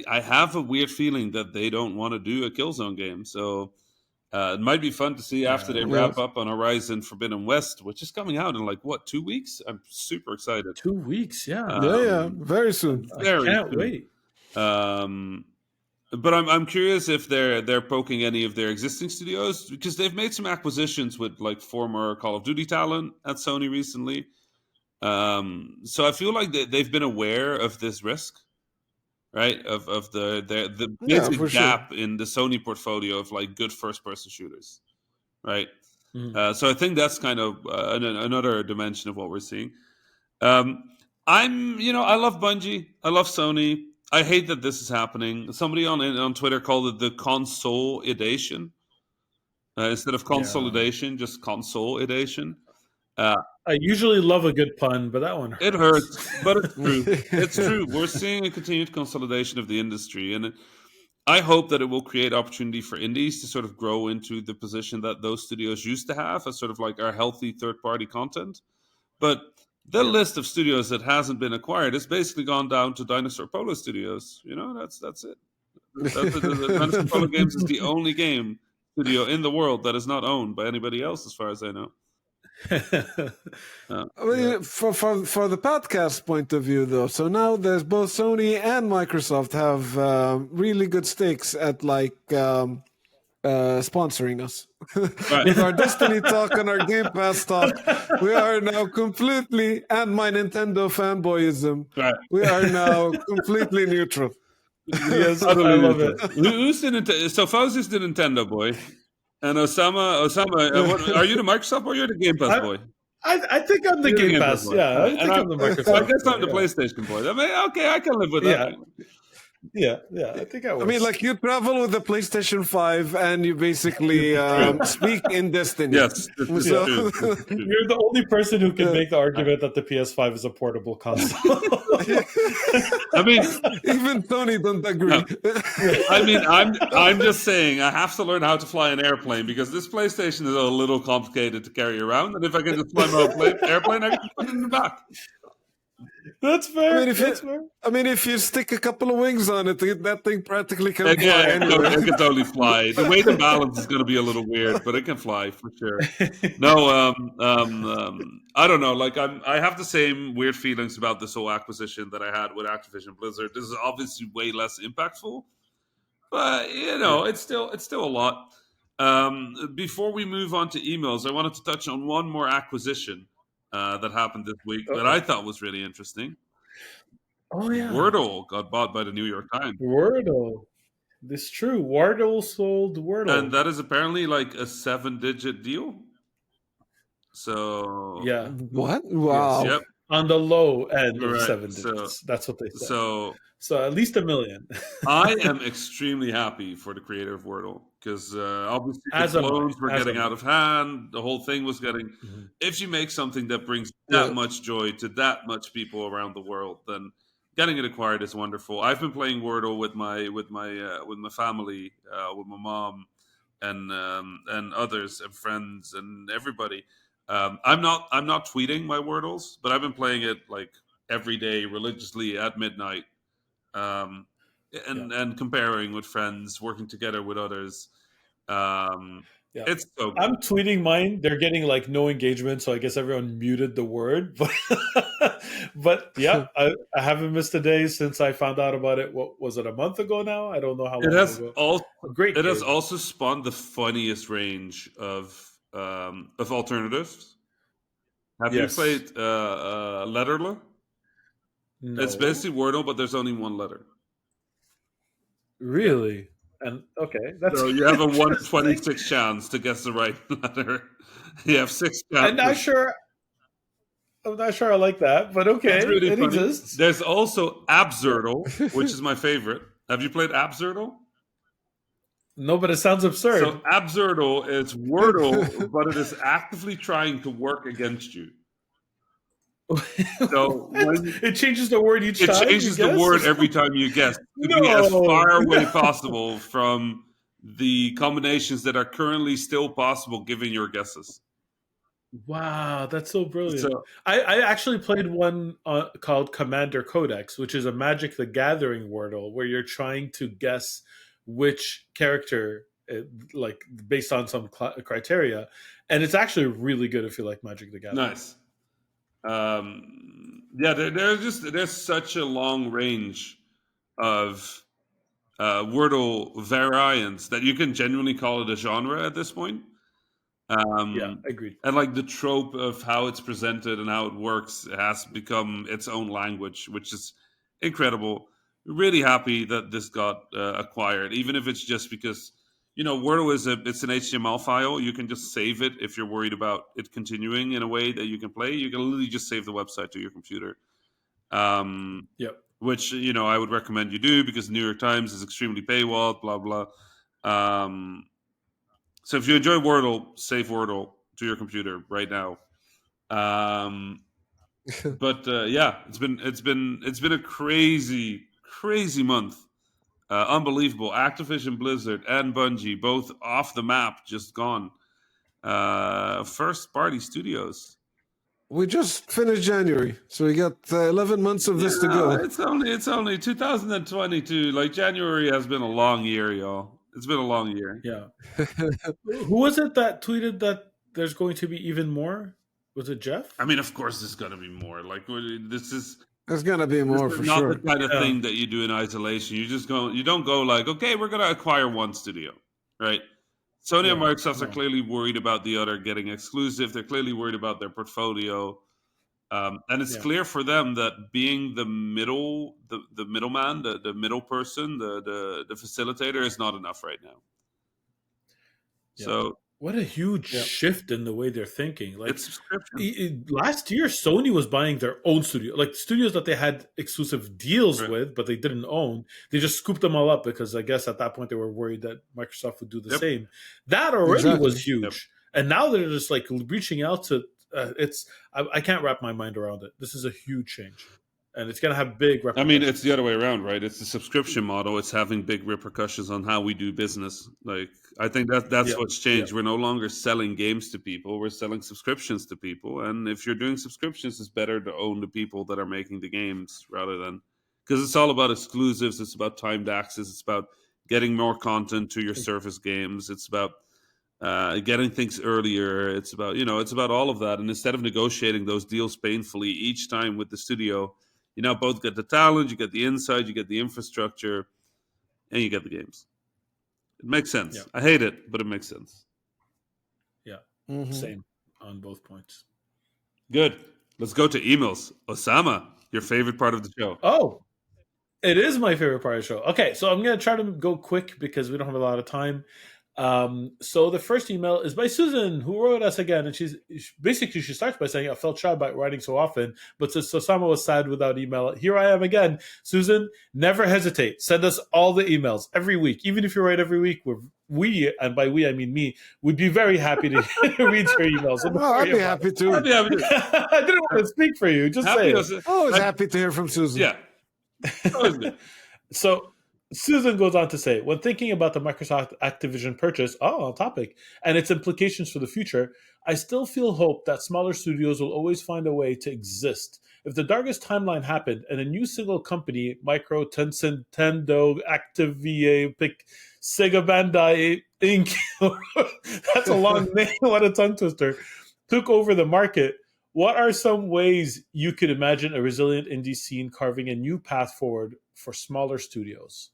I have a weird feeling that they don't want to do a Killzone game. So it might be fun to see after they wrap up on Horizon Forbidden West, which is coming out in 2 weeks. I'm super excited. 2 weeks, yeah. Very soon. I can't wait. But I'm curious if they're poking any of their existing studios, because they've made some acquisitions with like former Call of Duty talent at Sony recently. So I feel like they've been aware of this risk, right? Of the Yeah, for basic sure. gap in the Sony portfolio of like good first person shooters, right? Mhm. So I think that's kind of another dimension of what we're seeing. Um, I love Bungie. I love Sony. I hate that this is happening. Somebody on Twitter called it the consolidation instead of Yeah. consolidation, just consolidation. Uh, I usually love a good pun, but that one it hurts. hurts, but it's true. It's true. We're seeing a continued consolidation of the industry, and I hope that it will create opportunity for indies to sort of grow into the position that those studios used to have as sort of like our healthy third party content. But the Yeah. list of studios that hasn't been acquired has basically gone down to Dinosaur Polo Studios. That's it. The Dinosaur Polo Games is the only game studio in the world that is not owned by anybody else, as far as I know. Uh, I Yeah. mean, for the podcast point of view, though, so now there's both Sony and Microsoft have really good stakes at sponsoring us. right. With our Destiny talk and our Game Pass talk, we are now completely, and my Nintendo fanboyism, Right. we are now completely neutral. Yes, I Utterly love it. neutral. Who's the Nintendo? So Fauzi's the Nintendo boy, and Osama. Are you the Microsoft boy? Or you're the Game Pass I, boy. I think I'm the You're the Game Game Pass Pass. boy. Yeah, Right. I think I'm the So I Microsoft guess boy. I'm the Yeah. PlayStation boy. I mean, okay, I can live with Yeah. that. Yeah. I think I was. I mean, like you travel with the PlayStation 5 and you basically speak in Destiny. Yes, this is So- true. This is true. You're the only person who can make the argument that the PS5 is a portable console. I mean, Even Tony don't agree. I'm just saying I have to learn how to fly an airplane because this PlayStation is a little complicated to carry around. And if I can just fly my own airplane, I can just put it in the back. That's fair. I mean, That's fair. if you stick a couple of wings on it, that thing practically can Like, fly yeah, anywhere. it can totally fly. The weight and balance is going to be a little weird, but it can fly for sure. No, I don't know. Like, I have the same weird feelings about this whole acquisition that I had with Activision Blizzard. This is obviously way less impactful, but it's still a lot. Before we move on to emails, I wanted to touch on one more acquisition that happened this week that I thought was really interesting. Oh yeah, Wordle got bought by the New York Times. Wordle. This is true. Wordle sold Wordle. And that is apparently like a 7-digit deal. So yeah, What? Wow. yep. on the low end of Right, 7 so- digits. That's what they said. So at least $1 million. I am extremely happy for the creator of Wordle because obviously As the am I, clones were as getting am I. out of hand. The whole thing was getting. Mhm. If you make something that brings that Yeah. much joy to that much people around the world, then getting it acquired is wonderful. I've been playing Wordle with my family, with my mom, and others and friends and everybody. I'm not tweeting my Wordles, but I've been playing it like every day religiously at midnight, um, and comparing with friends, working together with others. Yeah. It's so good. I'm tweeting mine. They're getting like no engagement, so I guess everyone muted the word. But yeah, I haven't missed a day since I found out about it. What was it, a month ago now? I don't know how long It has ago. also Great. it has game. also spawned the funniest range of alternatives. Have you Yes. played Letterler? No. It's basically Wordle, but there's only one letter. Really. And okay, that's So you have a 1 in interesting. 26 chance to guess the right letter. You have 6 chances. I'm not sure I like that, but okay, It's really it funny. exists. There's also Absurdle, which is my favorite. Have you played Absurdle? No, but it sounds absurd. So Absurdle is Wordle, but it is actively trying to work against you. So when it changes the word each it time. changes you the guess? word every time you guess to be as No. far away possible from the combinations that are currently still possible given your guesses. Wow, that's so brilliant. So I actually played one called Commander Codex, which is a Magic the Gathering Wordle where you're trying to guess which character, like based on some criteria, and it's actually really good if you like Magic the Gathering. nice. Yeah, there's such a long range of Wordle variants that you can genuinely call it a genre at this point. Yeah, Um, agreed. and like the trope of how it's presented and how it works has become its own language, which is incredible. Really happy that this got acquired, even if it's just because Wordle it's an HTML file. You can just save it if you're worried about it continuing in a way that you can play. You can literally just save the website to your computer. Um, Yep. which I would recommend you do because the New York Times is extremely paywalled. Blah blah. So if you enjoy Wordle, save Wordle to your computer right now. Um, but yeah, it's been a crazy month. Unbelievable. Activision Blizzard and Bungie both off the map, just gone. First party studios. We just finished January, so we got 11 months of this to No, go. it's only 2022. Like January has been a long year, y'all. It's been a long year. Yeah. Who was it that tweeted that there's going to be even more? Was it Jeff? I mean, of course, there's going to be more. Like this is There's gonna be more This for is not sure. the kind of Yeah. thing that you do in isolation. You don't go like, okay, we're going to acquire one studio, right? Sony and Yeah, Microsoft are no. clearly worried about the other getting exclusive. They're clearly worried about their portfolio, and it's Yeah. clear for them that being the middleman, the middle person, the facilitator is not enough right now. Yeah. So What a huge Yeah. shift in the way they're thinking. Like it's subscription. last year, Sony was buying their own studio, like studios that they had exclusive deals Right. with, but they didn't own. They just scooped them all up because I guess at that point they were worried that Microsoft would do the Yep. same. That already Exactly. was huge, and now they're just like reaching out to. I can't wrap my mind around it. This is a huge change, and it's going to have big. I mean, it's the other way around, right? It's the subscription model. It's having big repercussions on how we do business. Like, I think that's Yeah. what's changed. We're no longer selling games to people. We're selling subscriptions to people. And if you're doing subscriptions, it's better to own the people that are making the games rather than because it's all about exclusives. It's about timed access. It's about getting more content to your service games. It's about getting things earlier. It's about it's about all of that. And instead of negotiating those deals painfully each time with the studio, you now both get the talent, you get the insight, you get the infrastructure, and you get the games. It makes sense. Yeah. I hate it, but it makes sense. Yeah, Mhm. same on both points. Good. Let's go to emails. Osama, your favorite part of the show. Oh, it is my favorite part of the show. Okay, so I'm going to try to go quick because we don't have a lot of time. So the first email is by Susan, who wrote us again, and she starts by saying, "I felt shy about writing so often, but since Osama was sad without email, here I am again." Susan, never hesitate. Send us all the emails every week, even if you write every week. We, and by we I mean me, would be very happy to read your emails. So don't Oh, I'd worry be about happy it. to. I'd be happy to- I didn't want to speak for you. Just say happy it. to- Always I- happy to hear from Susan. Yeah. Always good. So Susan goes on to say, when thinking about the Microsoft Activision purchase, on topic, and its implications for the future, I still feel hope that smaller studios will always find a way to exist. If the darkest timeline happened and a new single company, Micro, Tencent, Nintendo, Activia, Sega Bandai Inc., that's a long name, what a tongue twister, took over the market, what are some ways you could imagine a resilient indie scene carving a new path forward for smaller studios?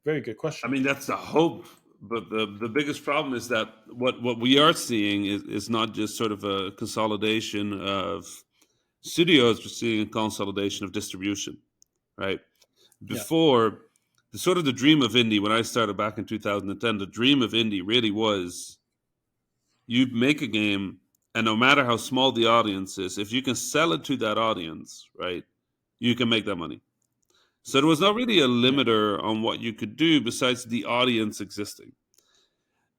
Very good question. I mean, that's the hope. But the biggest problem is that what we are seeing is not just sort of a consolidation of studios, we're seeing a consolidation of distribution, right? Before, the dream of indie, when I started back in 2010, the dream of indie really was you make a game, and no matter how small the audience is, if you can sell it to that audience, right, you can make that money. So there was not really a limiter on what you could do besides the audience existing.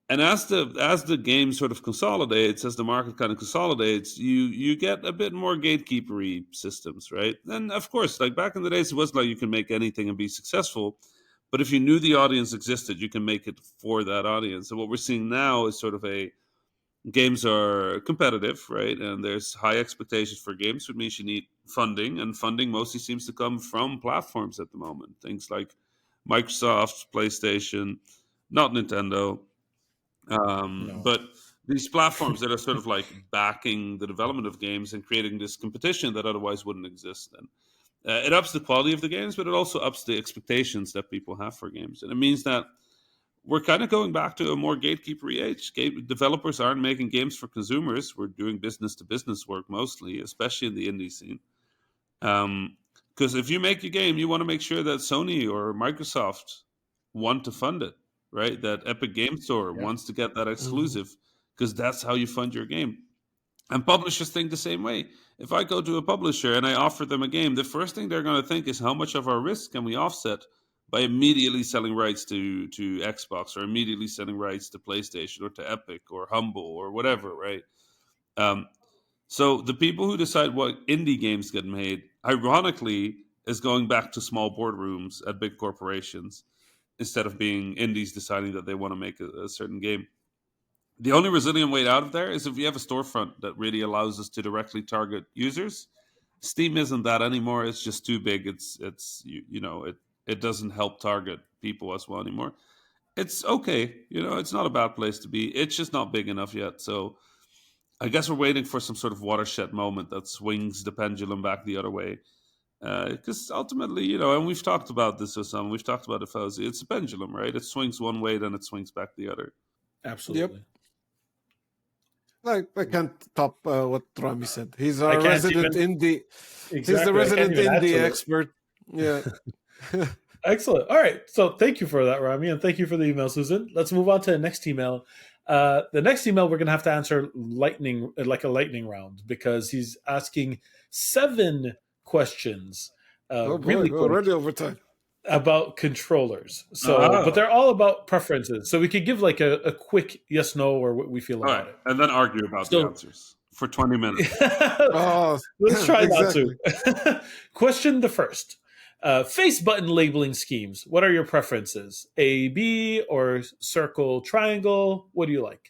And as the game sort of consolidates, as the market kind of consolidates, you get a bit more gatekeepery systems, right? And of course, like back in the days, it wasn't like you can make anything and be successful. But if you knew the audience existed, you can make it for that audience. And what we're seeing now is sort of games are competitive, right? And there's high expectations for games, which means you need funding, and funding mostly seems to come from platforms at the moment. Things like Microsoft, PlayStation, not Nintendo, but these platforms that are sort of like backing the development of games and creating this competition that otherwise wouldn't exist then. It ups the quality of the games, but it also ups the expectations that people have for games. And it means that we're kind of going back to a more gatekeeper age. Developers aren't making games for consumers. We're doing business to business work mostly, especially in the indie scene. Because if you make a game, you want to make sure that Sony or Microsoft want to fund it, right? That Epic Game Store wants to get that exclusive, because that's how you fund your game. And publishers think the same way. If I go to a publisher and I offer them a game, the first thing they're going to think is, how much of our risk can we offset by immediately selling rights to Xbox, or immediately selling rights to PlayStation or to Epic or Humble or whatever, right? So the people who decide what indie games get made, ironically, is going back to small boardrooms at big corporations instead of being indies deciding that they want to make a certain game. The only resilient way out of there is if you have a storefront that really allows us to directly target users. Steam isn't that anymore. It's just too big. It doesn't help target people as well anymore. It's okay. It's not a bad place to be. It's just not big enough yet. So I guess we're waiting for some sort of watershed moment that swings the pendulum back the other way. Because ultimately, and we've talked about this with some, we've talked about it, Fauzi, it's a pendulum, right? It swings one way, then it swings back the other. Absolutely. Yep. I can't top what Rami said. He's our resident indie. Exactly. He's the resident indie expert. Yeah. Excellent. All right. So thank you for that, Rami, and thank you for the email, Susan. Let's move on to the next email. The next email we're going to have to answer like a lightning round, because he's asking 7 questions. Really quick, already over time. About controllers. So, but they're all about preferences. So we could give like a quick yes, no, or what we feel about it. And then argue about the answers for 20 minutes. Let's try not to. Question the first. Face button labeling schemes. What are your preferences? A, B, or circle, triangle? What do you like?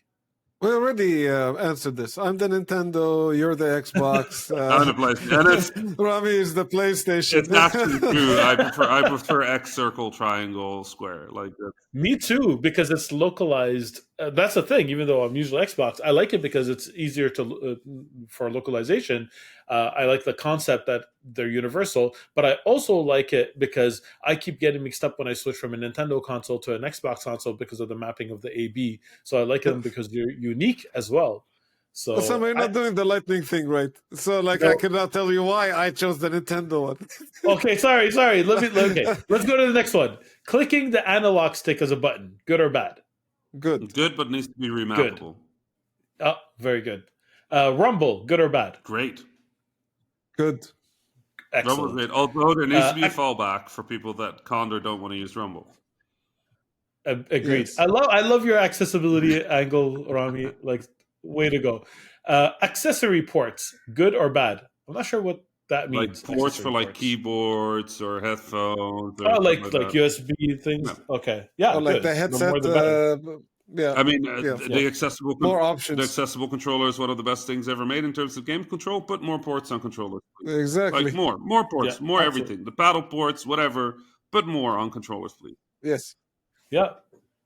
We already answered this. I'm the Nintendo. You're the Xbox. I'm the PlayStation. Rami is the PlayStation. It's actually true. I prefer X, circle, triangle, square. Like that. Me too, because it's localized. That's the thing. Even though I'm usually Xbox, I like it because it's easier for localization. I like the concept that they're universal, but I also like it because I keep getting mixed up when I switch from a Nintendo console to an Xbox console because of the mapping of the AB. So I like them because they're unique as well. So you're not doing the lightning thing right. So I cannot tell you why I chose the Nintendo one. Okay, sorry. Let's go to the next one. Clicking the analog stick as a button, good or bad? Good. Good, but needs to be remappable. Oh, very good. Rumble, good or bad? Great. Good. Excellent. Rumble's great. Although there needs to be a fallback for people that can't or don't want to use Rumble. Agreed. Yes. I love your accessibility angle, Rami. Like, way to go. Accessory ports, good or bad? I'm not sure what that means. Like ports for like keyboards or headphones. Or like USB things. Yeah. Okay. Yeah. Or like good. the headset. Yeah. I mean, the accessible more options. The accessible controller is one of the best things ever made in terms of game control. Put more ports on controllers. Please. Exactly. Like more ports, more absolutely. Everything. The paddle ports, whatever. Put more on controllers, please. Yes. Yeah.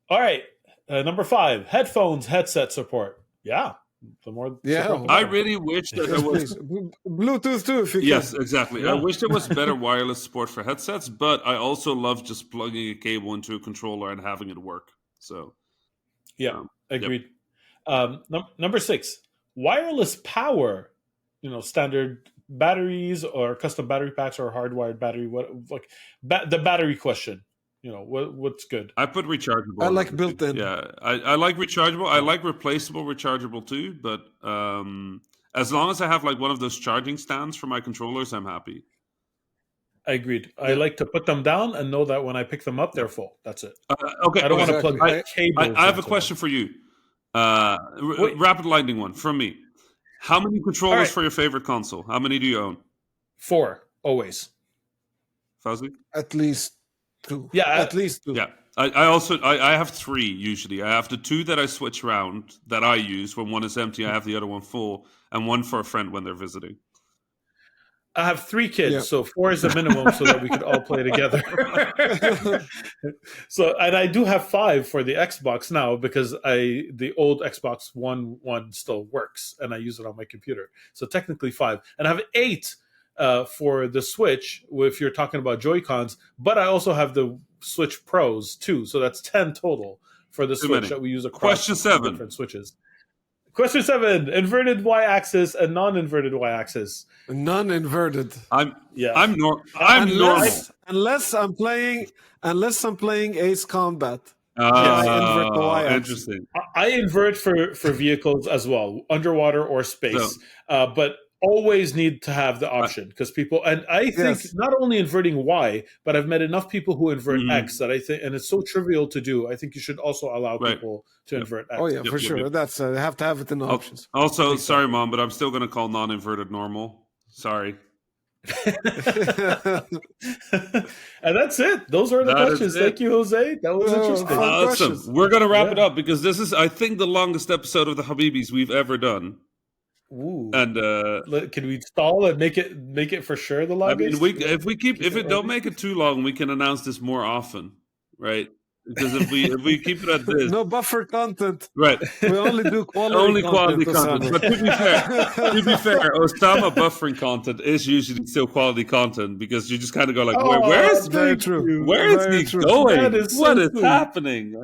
All right. Number 5, headphones, headset support. Yeah. The more. I really wish that there was Bluetooth too. If you can. Yes, exactly. Yeah. I wish there was better wireless support for headsets, but I also love just plugging a cable into a controller and having it work. So. Yeah, agreed. Yep. Number 6, wireless power. Standard batteries or custom battery packs or hardwired battery. The battery question. What's good? I put rechargeable. I like built-in. Yeah, I like rechargeable. I like replaceable rechargeable too. But as long as I have like one of those charging stands for my controllers, I'm happy. I agreed. I like to put them down and know that when I pick them up, they're full. That's it. Okay. I don't want to plug cables. I have a question for you. Rapid lightning one from me. How many controllers for your favorite console? How many do you own? 4, always. Fauzi? At least 2. Yeah. At least 2. Yeah. I have 3 usually. I have the 2 that I switch around that I use when one is empty. I have the other one full, and one for a friend when they're visiting. I have 3 kids, so 4 is the minimum, so that we could all play together. And I do have 5 for the Xbox now because the old Xbox One still works, and I use it on my computer. So technically 5, and I have 8 for the Switch, if you're talking about Joy-Cons, but I also have the Switch Pros too. So that's 10 total for the Too Switch many. that we use across Question 7. different Switches. Question 7: inverted Y-axis and non-inverted Y-axis. Non-inverted. I'm normal. Unless I'm playing Ace Combat. I invert the Y-axis. Interesting. I invert for vehicles as well, underwater or space, but always need to have the option because people, and I think not only inverting Y, but I've met enough people who invert X that I think, and it's so trivial to do. I think you should also allow people to invert X. Oh yeah, for sure. That's I have to have it in the options. Also, sorry, Mom, but I'm still going to call non-inverted normal. Sorry. And that's it. Those are the questions. Thank you, Jose. That was interesting. Awesome. We're going to wrap it up because this is, I think, the longest episode of the Habibis we've ever done. Ooh. And can we stall and make it for sure the longest? I mean, if it don't make it too long, we can announce this more often, right? Because if we keep it at this, no buffer content, right? We only do quality content. But to be fair, Osama buffering content is usually still quality content because you just kind of go like, where is very true? Where is he going? What is happening?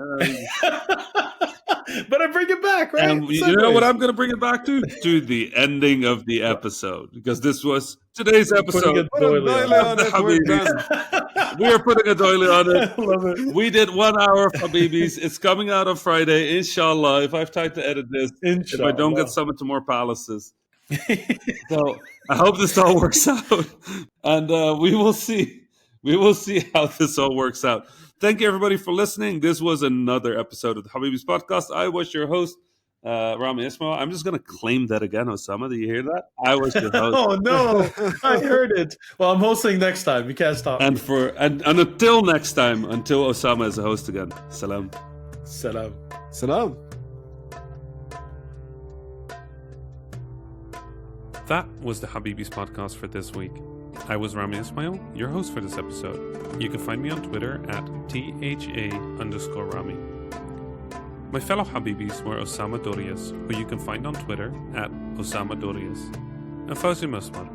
But I bring it back, right? And you know what I'm going to bring it back to? To the ending of the episode. Because this was today's episode. Put a doily on it. We are putting a doily on it. I love it. We did 1 hour of Habibis. It's coming out on Friday, inshallah. If I have time to edit this. Inshallah. If I don't get summoned to more palaces. So I hope this all works out. And we will see. We will see how this all works out. Thank you, everybody, for listening. This was another episode of the Habibis podcast. I was your host, Rami Ismail. I'm just going to claim that again, Osama. Do you hear that? I was your host. Oh, no. I heard it. Well, I'm hosting next time. You can't stop. And until next time, until Osama is a host again. Salam. Salam. Salam. That was the Habibis podcast for this week. I was Rami Ismail, your host for this episode. You can find me on Twitter at @THA_Rami. My fellow Habibis were Osama Dorias, who you can find on Twitter at Osama Dorias, and Fauzi Mesmar,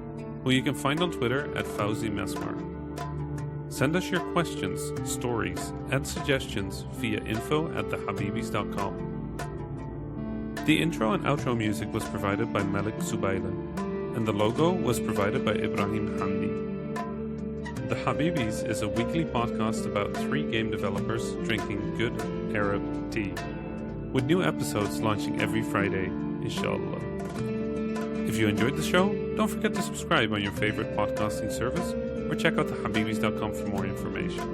who you can find on Twitter at Fauzi Mesmar. Send us your questions, stories, and suggestions via info@thehabibis.com. The intro and outro music was provided by Malik Zubaila, and the logo was provided by Ibrahim Hamdi. The Habibis is a weekly podcast about 3 game developers drinking good Arab tea, with new episodes launching every Friday, inshallah. If you enjoyed the show, don't forget to subscribe on your favorite podcasting service or check out thehabibis.com for more information.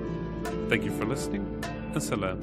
Thank you for listening, and salam.